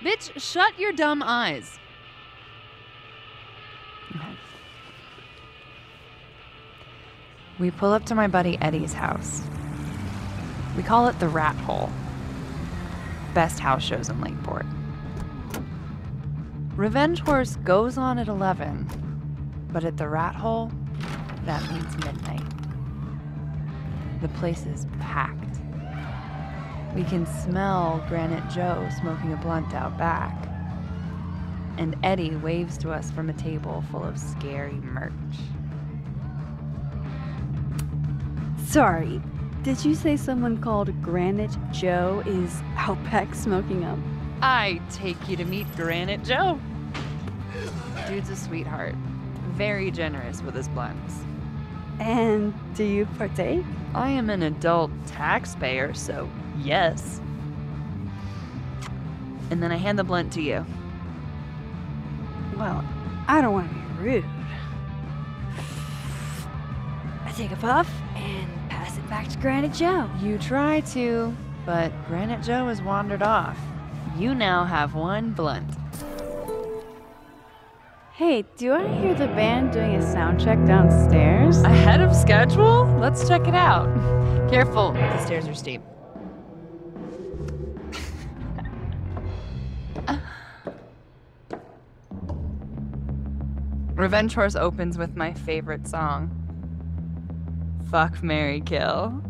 Bitch, shut your dumb eyes. Okay. We pull up to my buddy Eddie's house. We call it the Rat Hole. Best house shows in Lakeport. Revenge Horse goes on at 11, but at the Rat Hole, that means midnight. The place is packed. We can smell Granite Joe smoking a blunt out back. and Eddie waves to us from a table full of scary merch. Sorry, did you say someone called Granite Joe is out back smoking up? I take you to meet Granite Joe. Dude's a sweetheart. Very generous with his blunts. And do you partake? I am an adult taxpayer, so yes. And then I hand the blunt to you. Well, I don't want to be rude. I take a puff and pass it back to Granite Joe. You try to, but Granite Joe has wandered off. You now have one blunt. Hey, do I hear the band doing a sound check downstairs? Ahead of schedule? Let's check it out. Careful, the stairs are steep. Revenge Horse opens with my favorite song. Fuck, Marry, Kill.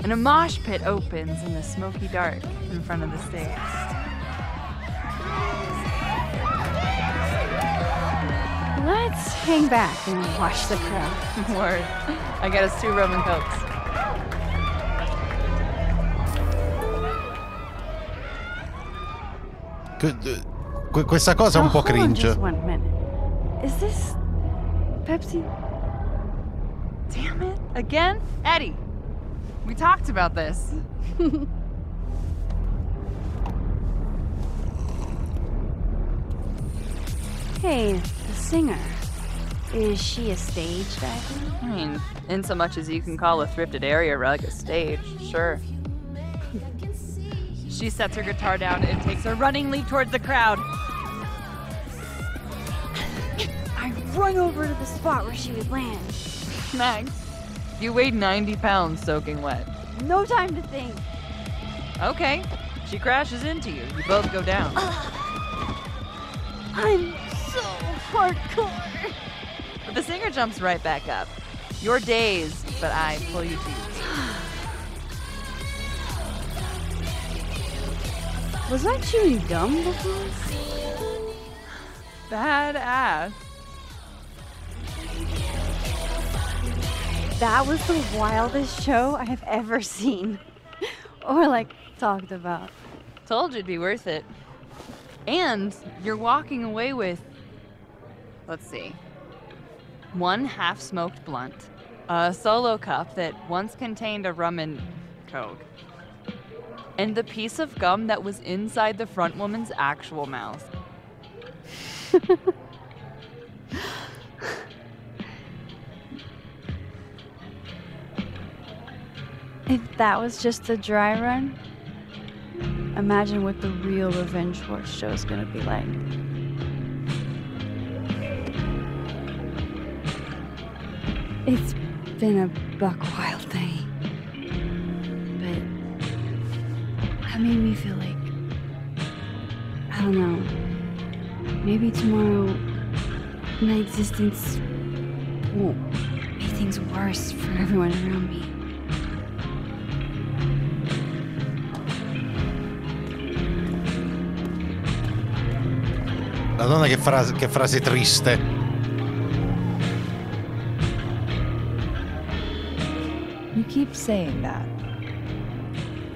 And a mosh pit opens in the smoky dark in front of the stage. Let's hang back and watch the crowd. Word. I got us 2 rum and cokes. Questa cosa è un po' cringe. Just 1 minute. Is this Pepsi? Damn it. Again? Eddie, we talked about this. Hey, the singer. Is she a stage diver? I mean, in so much as you can call a thrifted area rug a stage, sure. She sets her guitar down and takes a running leap towards the crowd. I run over to the spot where she would land. Max, you weighed 90 pounds soaking wet. No time to think. Okay, she crashes into you. You both go down. I'm so hardcore. But the singer jumps right back up. You're dazed, but I pull you to your feet. Was I chewing gum before? Badass. That was the wildest show I have ever seen. Or like, talked about. Told you it'd be worth it. And you're walking away with, let's see, 1 half-smoked blunt, a solo cup that once contained a rum and coke, and the piece of gum that was inside the front woman's actual mouth. If that was just a dry run, imagine what the real Revenge Horse show is gonna be like. It's been a buck wild day, but that made me feel like, I don't know, maybe tomorrow my existence won't make things worse for everyone around me. Madonna, che frase triste. You keep saying that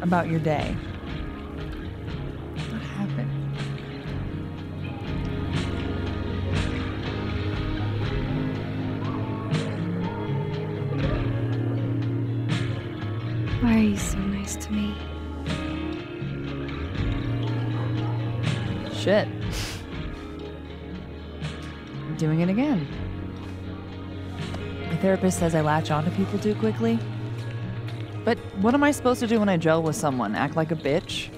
about your day. What happened? Why are you so nice to me? Shit. I'm doing it again. My therapist says I latch onto people too quickly. But what am I supposed to do when I gel with someone? Act like a bitch?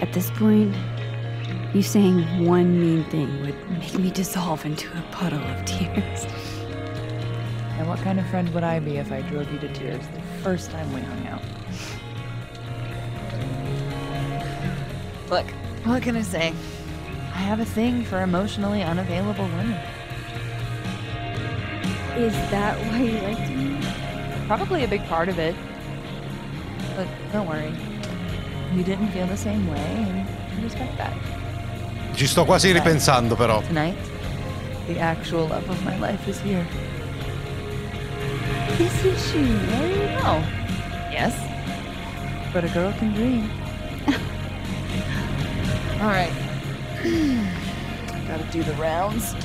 At this point, you saying one mean thing would make me dissolve into a puddle of tears. And what kind of friend would I be if I drove you to tears the first time we hung out? Look, what can I say? I have a thing for emotionally unavailable women. Is that why you liked me? Probably a big part of it. But don't worry. You didn't feel the same way, and I respect that. Ci sto quasi ripensando, però. Tonight, the actual love of my life is here. Isn't she? Oh, yes. But a girl can dream. All right. Gotta do the rounds.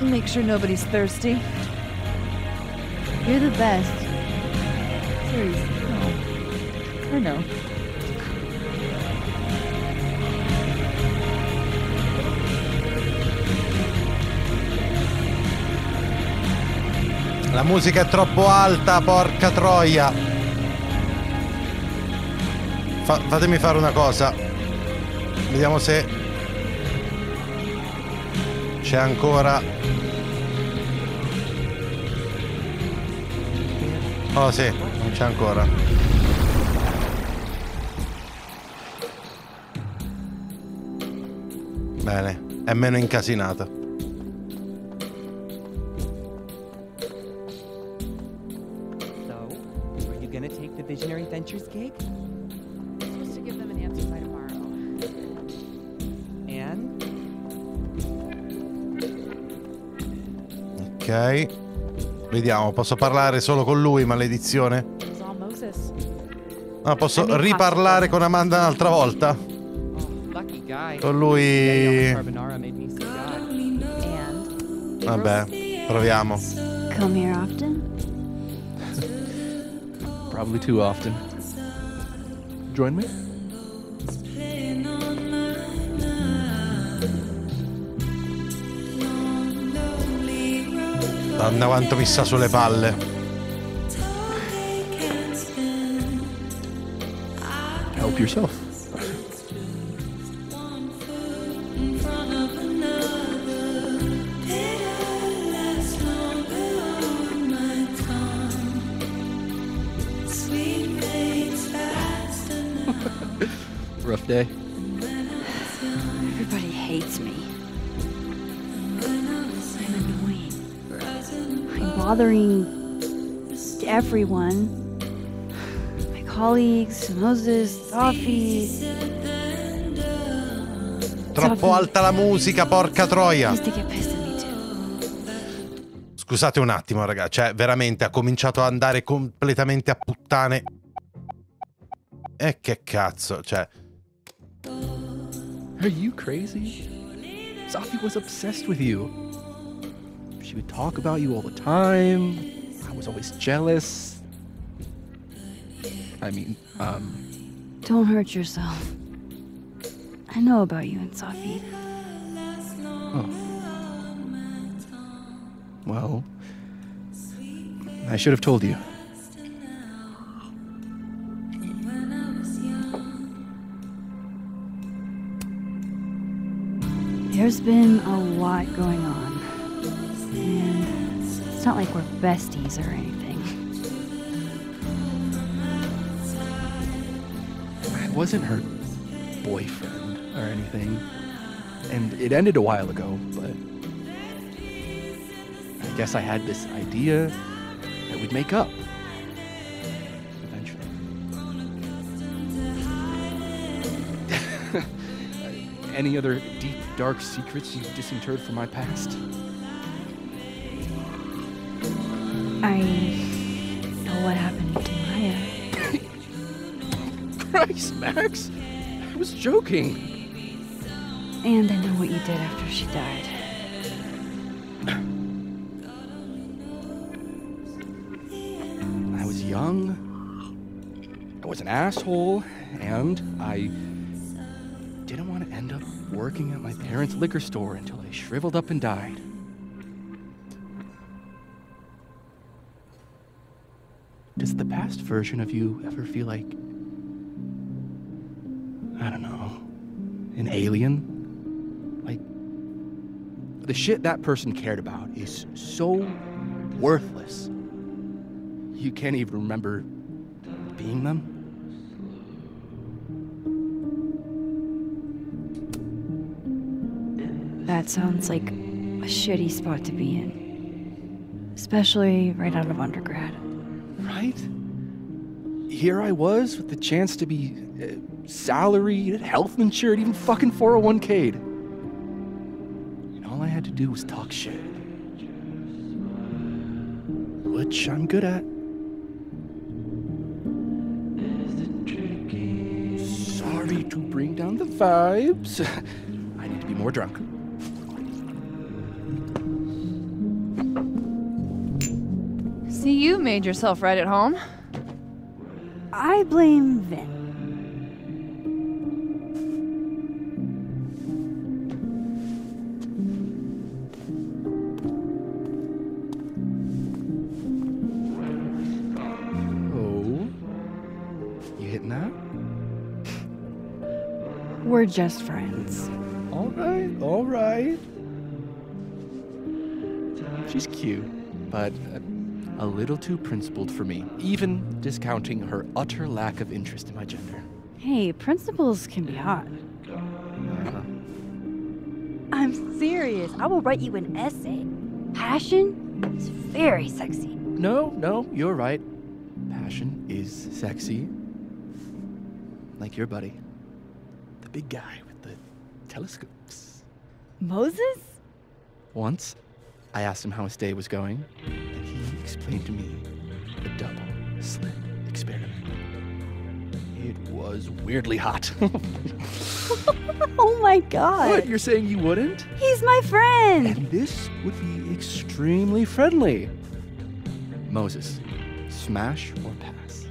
Make sure nobody's thirsty. You're the best. Seriously. Oh, I know. La musica è troppo alta, porca troia. Fatemi fare una cosa. Vediamo se c'è ancora. Oh sì, non c'è ancora. Bene, è meno incasinata. Visionary Ventures gig? I'm supposed to give them an answer by tomorrow. And? Ok. Vediamo, posso parlare solo con lui, maledizione? Ah, posso riparlare con Amanda un'altra volta? Con lui... Vabbè, proviamo. Come here often? Probably too often. Join me? Madonna quanto mi sta sulle palle. Help yourself. Rough day. Everybody hates me. I'm annoying. I'm bothering everyone. My colleagues, Moses, Sophie. Troppo alta la musica, porca troia. Scusate un attimo, ragazzi. Cioè, veramente ha cominciato ad andare completamente a puttane. E che cazzo, cioè. Are you crazy? Sophie was obsessed with you. She would talk about you all the time. I was always jealous. I mean, Don't hurt yourself. I know about you and Sophie. Oh. Well, I should have told you. There's been a lot going on, and it's not like we're besties or anything. I wasn't her boyfriend or anything, and it ended a while ago, but I guess I had this idea that we'd make up eventually. Any other deep, dark secrets you've disinterred from my past? I know what happened to Maya. Christ, Max! I was joking. And I know what you did after she died. I was young, I was an asshole, and I didn't want to end up working at my parents' liquor store until I shriveled up and died. Does the past version of you ever feel like, I don't know, an alien? Like, the shit that person cared about is so worthless. You can't even remember being them? That sounds like a shitty spot to be in. Especially right out of undergrad. Right? Here I was with the chance to be salaried, health insured, even fucking 401k'd. And all I had to do was talk shit. Which I'm good at. Sorry to bring down the vibes. I need to be more drunk. See, you made yourself right at home. I blame Vin. Oh? You hitting that? We're just friends. All right, all right. She's cute, but a little too principled for me, even discounting her utter lack of interest in my gender. Hey, principals can be hot. I'm serious. I will write you an essay. Passion is very sexy. No, you're right. Passion is sexy. Like your buddy. The big guy with the telescopes. Moses? Once, I asked him how his day was going, and he explained to me the double slit experiment. It was weirdly hot. Oh my god. What, you're saying you wouldn't? He's my friend. And this would be extremely friendly. Moses, smash or pass?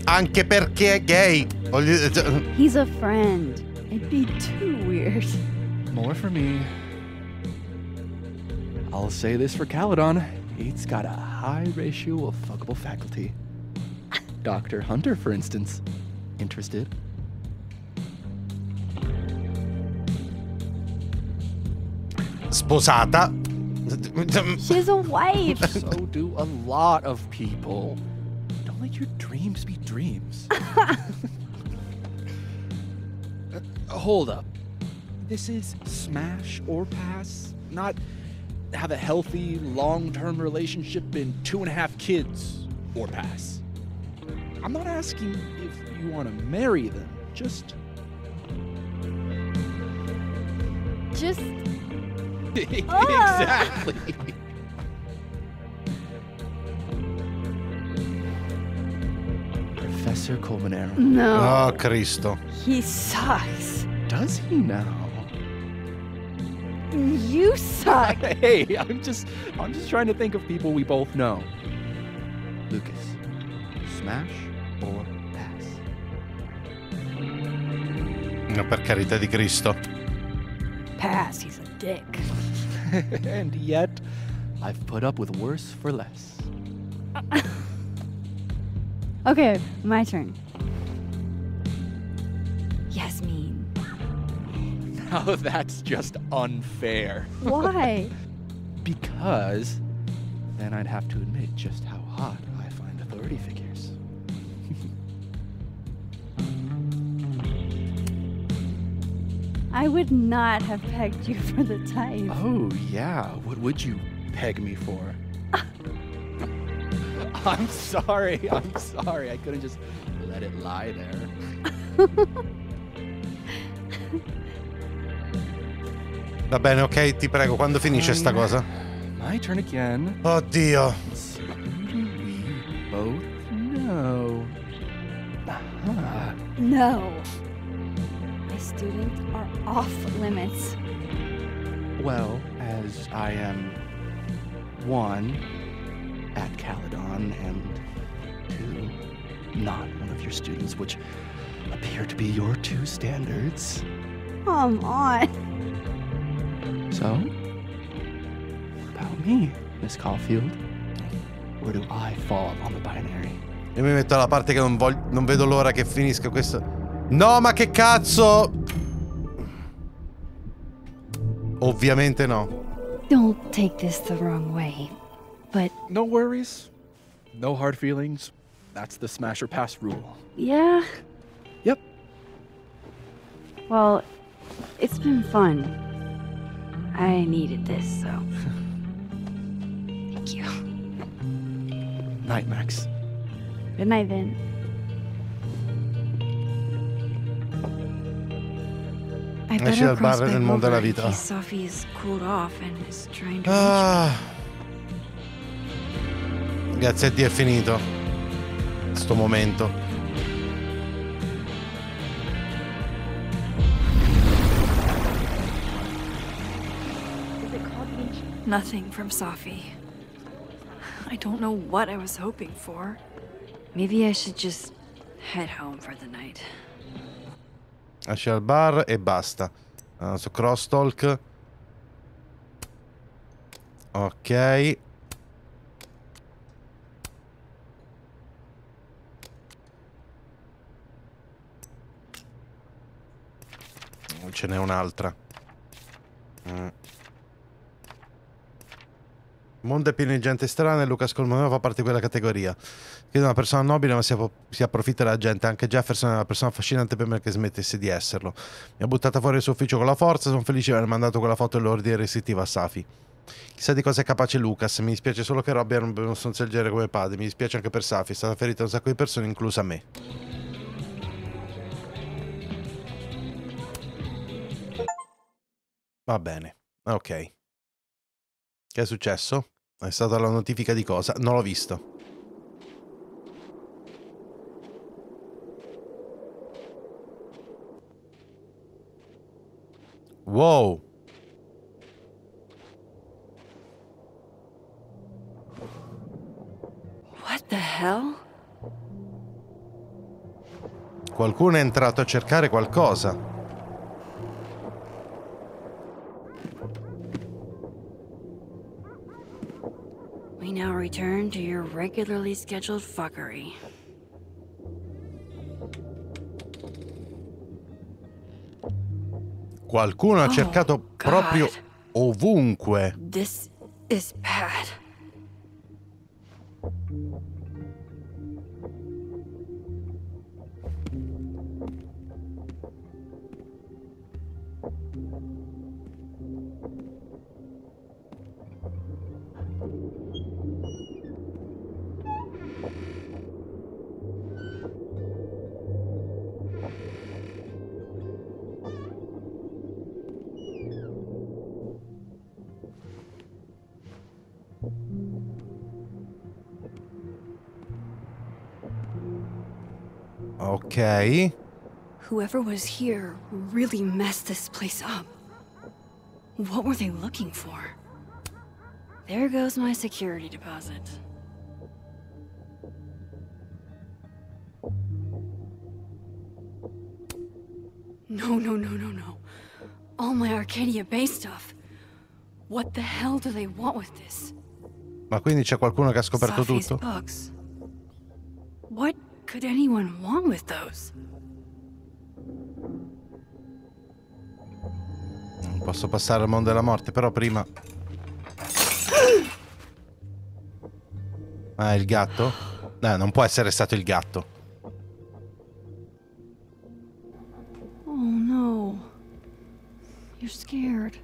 Anche perché è gay. He's a friend. It'd be too weird. More for me. I'll say this for Caledon. It's got a high ratio of fuckable faculty. Dr. Hunter, for instance. Interested? Sposata. She's a wife. So do a lot of people. Don't let your dreams be dreams. Hold up. This is smash or pass, not have a healthy, long-term relationship and 2.5 kids or pass. I'm not asking if you want to marry them, just... Exactly. Professor Colmenero. No. Oh, Cristo. He sucks. Does he now? You suck. Hey, I'm just trying to think of people we both know. Lucas, smash or pass? No, per carità di Cristo. Pass, he's a dick. And yet, I've put up with worse for less. Okay, my turn. Yasmin. Now that's just unfair. Why? Because then I'd have to admit just how hot I find authority figures. I would not have pegged you for the type. Oh, yeah. What would you peg me for? I'm sorry. I couldn't just let it lie there. Va bene, ok, ti prego, quando finisce sta cosa? My turn again. Oddio. We both know. No. My students are off limits. Well, as I am 1 at Caledon and 2 not one of your students, which appear to be your 2 standards. Come on. So, about me, Miss Caulfield? Where do I fall on the binary? Io mi metto alla parte che non vedo l'ora che finisca questo. No, ma che cazzo! Ovviamente no. Don't take this the wrong way, but... No worries. No hard feelings. That's the smash or pass rule. Yeah? Yep. Well, it's been fun. I needed this, so... Thank you. Night, Max. Good night, Vin. I Esci dal better bar cross nel back mondo della over in vita. case Sophie is cooled off and is trying to reach Ah. Grazie a Dio è finito. Sto momento. Nothing from Sophie. I don't know what I was hoping for. Maybe I should just head home for the night. Esci dal bar e basta. Su crosstalk. Ok. Ce n'è un'altra. Il mondo è pieno di gente strana e Lucas Colmonello fa parte di quella categoria. Che è una persona nobile ma si approfitta della gente. Anche Jefferson è una persona affascinante prima che smettesse di esserlo. Mi ha buttata fuori il suo ufficio con la forza. Sono felice di aver mandato quella foto dell'ordine restrittivo a Safi. Chissà di cosa è capace Lucas. Mi dispiace solo che Robbie era uno stronzo del genere come padre. Mi dispiace anche per Safi. È stata ferita un sacco di persone, inclusa me. Va bene. Ok. Che è successo? È stata la notifica di cosa? Non l'ho visto. Wow. What the hell? Qualcuno è entrato a cercare qualcosa. We now return to your regularly scheduled fuckery. Qualcuno ha cercato proprio ovunque. This is bad. Ok. Whoever was here really messed this place up. What were they looking for? There goes my security deposit. No. All my Arcadia Bay stuff. What the hell do they want with this? Ma quindi c'è qualcuno che ha scoperto Sophie's tutto? books. What could anyone want with those? Non posso passare al mondo della morte, però prima... Ah, il gatto? Non può essere stato il gatto. Oh no. You're scared.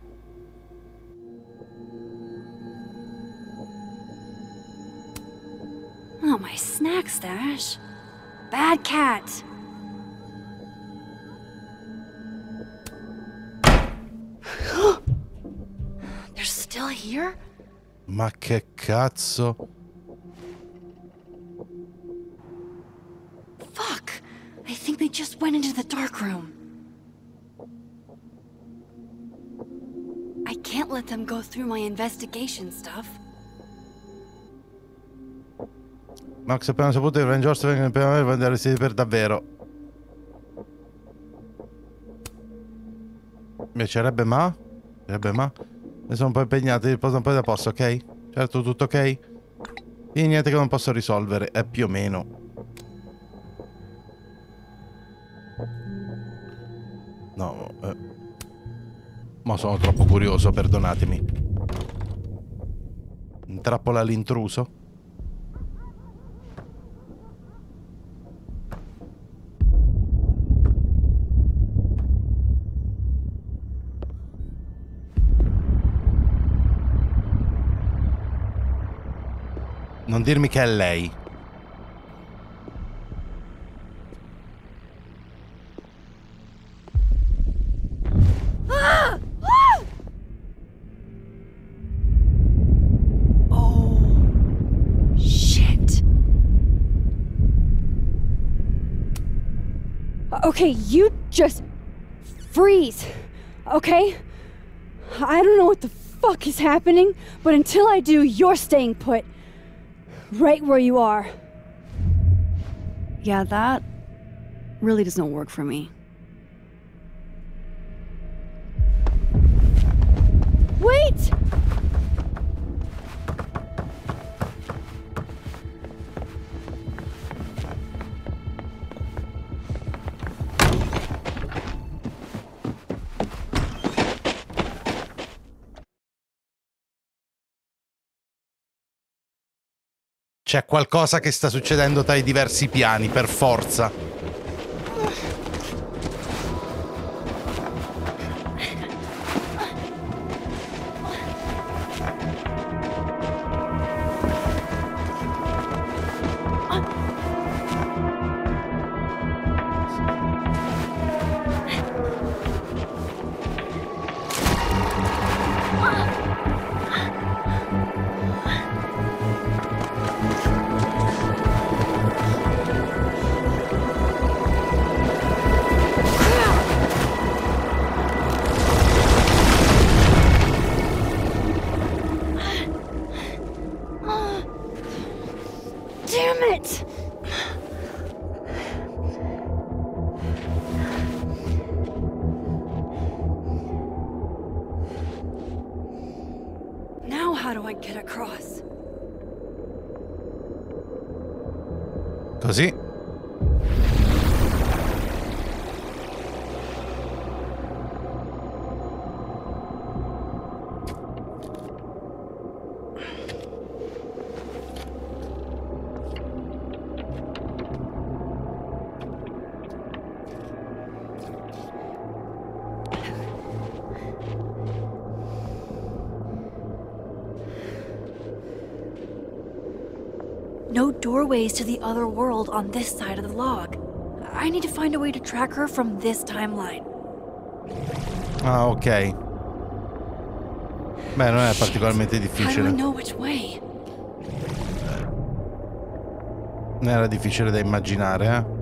Oh, my snack stash. Bad cat. They're still here? Ma che cazzo? Fuck! I think they just went into the dark room. I can't let them go through my investigation stuff. Max, appena saputo che i Rangers vengono in primavera, vanno arrestati per davvero. Mi piacerebbe ma? Ne sono un po' impegnato, riposo un po' da posto, ok? Certo, tutto ok? E niente che non posso risolvere, è più o meno. No, ma sono troppo curioso, perdonatemi. Intrappola l'intruso. Non dirmi che è lei. Ah! Ah! Oh, shit. Okay, you just freeze, okay? I don't know what the fuck is happening, but until I do, you're staying put. Right where you are. Yeah, that really doesn't work for me. Wait! C'è qualcosa che sta succedendo tra i diversi piani, per forza. Damn it! Now how do I get across? Così. No doorways to the other world on this side of the log. I need to find a way to track her from this timeline. Ah, ok. Beh, non è particolarmente How do difficile. I know which way? Non era difficile da immaginare, eh?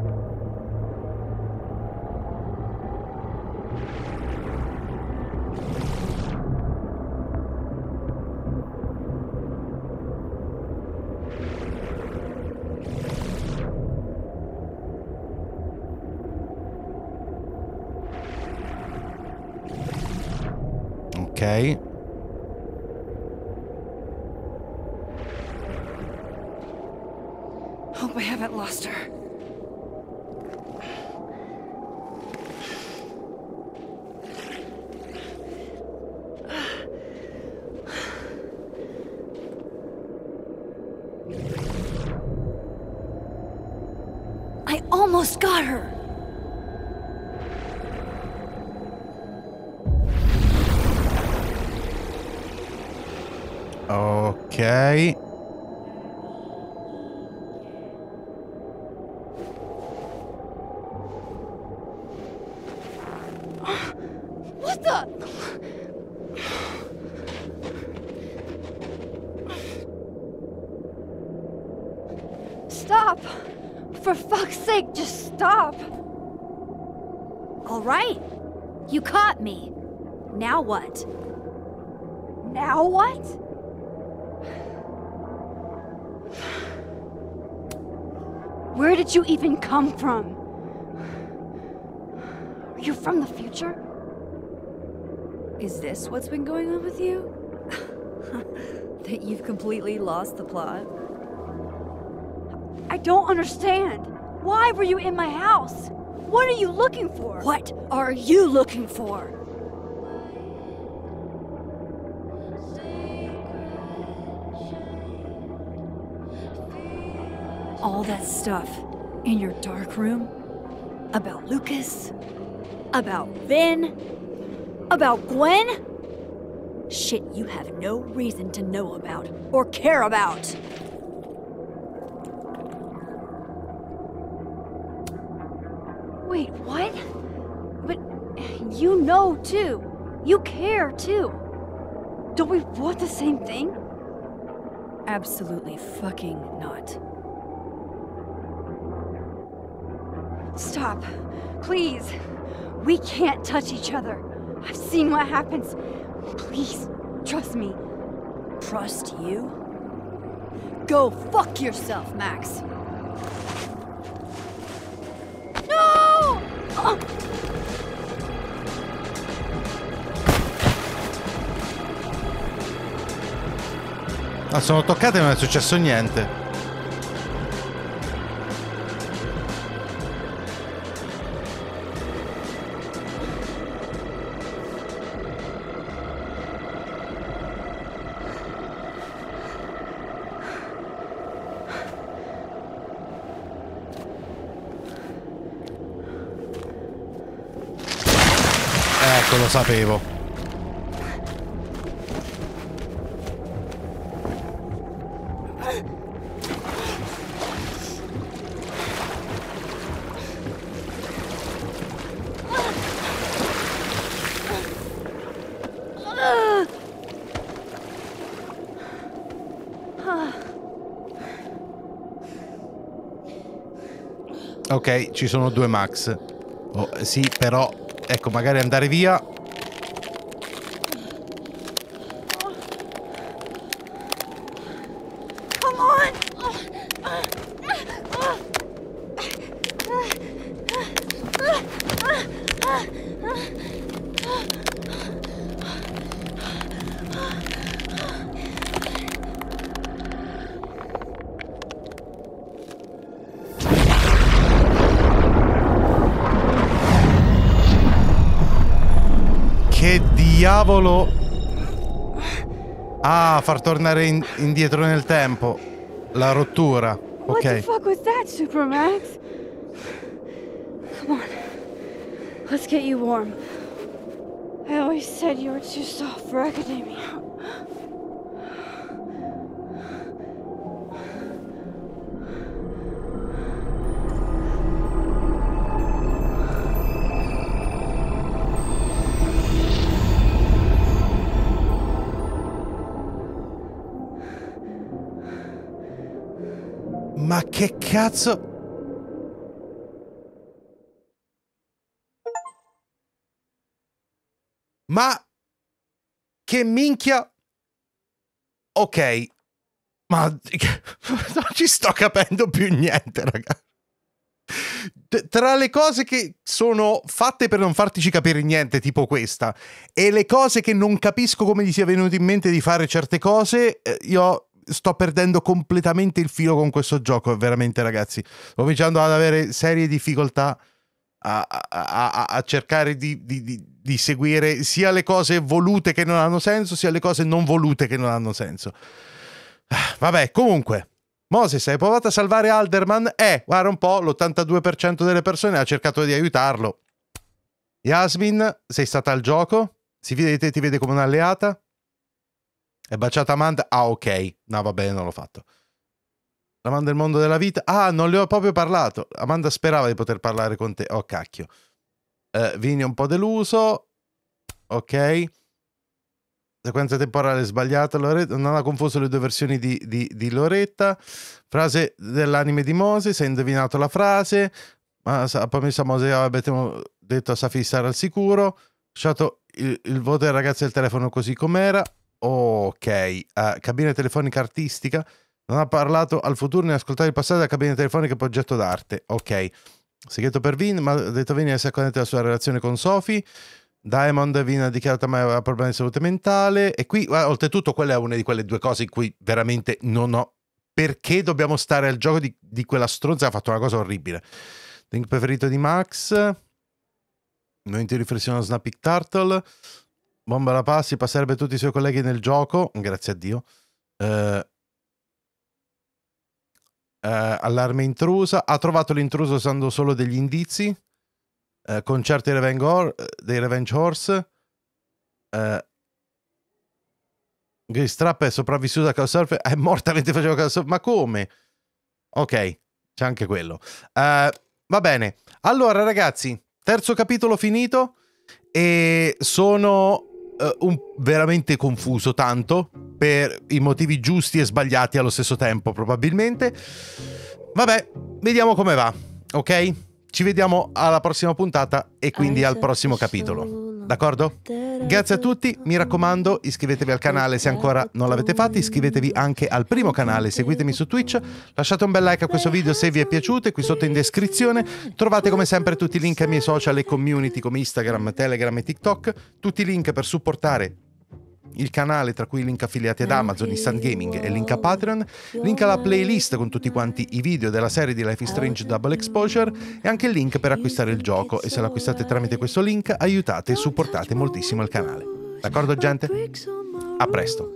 Ok. Hope I haven't lost her. I almost got her. Ok. What the? Stop! For fuck's sake, just stop! All right. You caught me. Now what? Now what? Where did you even come from? Are you from the future? Is this what's been going on with you? That you've completely lost the plot? I don't understand. Why were you in my house? What are you looking for? What are you looking for? All that stuff in your dark room? About Lucas? About Vin? About Gwen? Shit you have no reason to know about or care about. Wait, what? But you know too. You care too. Don't we want the same thing? Absolutely fucking not. Stop. Please. We can't touch each other. I've seen what happens. Please, trust me. Trust you? Go fuck yourself, Max. No! Ah, sono toccate e non è successo niente. Ecco, lo sapevo. Ok, ci sono due Max. Oh, sì, però, ecco, magari andare via. Come on! Che diavolo. Ah, far tornare indietro nel tempo. La rottura. Ok. What the fuck was that, Supermax? Come on. Let's get you warm. I always said you were too soft for academia. Ma che cazzo? Ma che minchia? Ok. Ma non ci sto capendo più niente, ragazzi. Tra le cose che sono fatte per non fartici capire niente, tipo questa, e le cose che non capisco come gli sia venuto in mente di fare certe cose, io sto perdendo completamente il filo con questo gioco, veramente, ragazzi. Sto cominciando ad avere serie difficoltà a cercare di seguire sia le cose volute che non hanno senso, sia le cose non volute che non hanno senso. Vabbè, comunque, Moses, hai provato a salvare Alderman? Guarda un po', l'82% delle persone ha cercato di aiutarlo. Yasmin, sei stata al gioco? Si vede di te, ti vede come un'alleata? È baciata Amanda? Ah, ok. No, va bene, non l'ho fatto. Amanda del mondo della vita? Ah, non le ho proprio parlato. Amanda sperava di poter parlare con te. Oh, cacchio. Vini è un po' deluso. Ok. Sequenza temporale sbagliata. Loretta non ha confuso le due versioni di Loretta. Frase dell'anime di Moses. Hai indovinato la frase. Ma ha promesso a Moses, abbiamo detto a Safi di stare al sicuro. Ho lasciato il voto ai ragazzi del telefono così com'era. Ok. Cabina telefonica artistica. Non ha parlato al futuro né ascoltato il passato della cabina telefonica e progetto d'arte. Ok. Segreto per Vin, ma ha detto Vin di essere connetto alla sua relazione con Sophie. Diamond Vin ha dichiarato che aveva problemi di salute mentale. E qui, oltretutto, quella è una di quelle due cose in cui veramente non ho... Perché dobbiamo stare al gioco di quella stronza che ha fatto una cosa orribile. Link preferito di Max. Momento di riflessione Snapping Turtle. Bomba la passi, passerebbe tutti i suoi colleghi nel gioco. Grazie a Dio. Allarme intrusa. Ha trovato l'intruso usando solo degli indizi. Concerti dei Revenge Horse. Grace Trap è sopravvissuta a Couchsurfer. È morta mentre faceva Couchsurfer. Ma come? Ok, c'è anche quello. Va bene. Allora, ragazzi, terzo capitolo finito e sono veramente confuso, tanto per i motivi giusti e sbagliati allo stesso tempo, probabilmente. Vabbè, vediamo come va, ok? Ci vediamo alla prossima puntata e quindi al prossimo capitolo. D'accordo? Grazie a tutti, mi raccomando, iscrivetevi al canale se ancora non l'avete fatto, iscrivetevi anche al primo canale, seguitemi su Twitch, lasciate un bel like a questo video se vi è piaciuto e qui sotto in descrizione trovate come sempre tutti i link ai miei social e community come Instagram, Telegram e TikTok, tutti i link per supportare il canale, tra cui i link affiliati ad Amazon, Instant Gaming e link a Patreon, link alla playlist con tutti quanti i video della serie di Life is Strange Double Exposure e anche il link per acquistare il gioco, e se lo acquistate tramite questo link aiutate e supportate moltissimo il canale. D'accordo gente? A presto!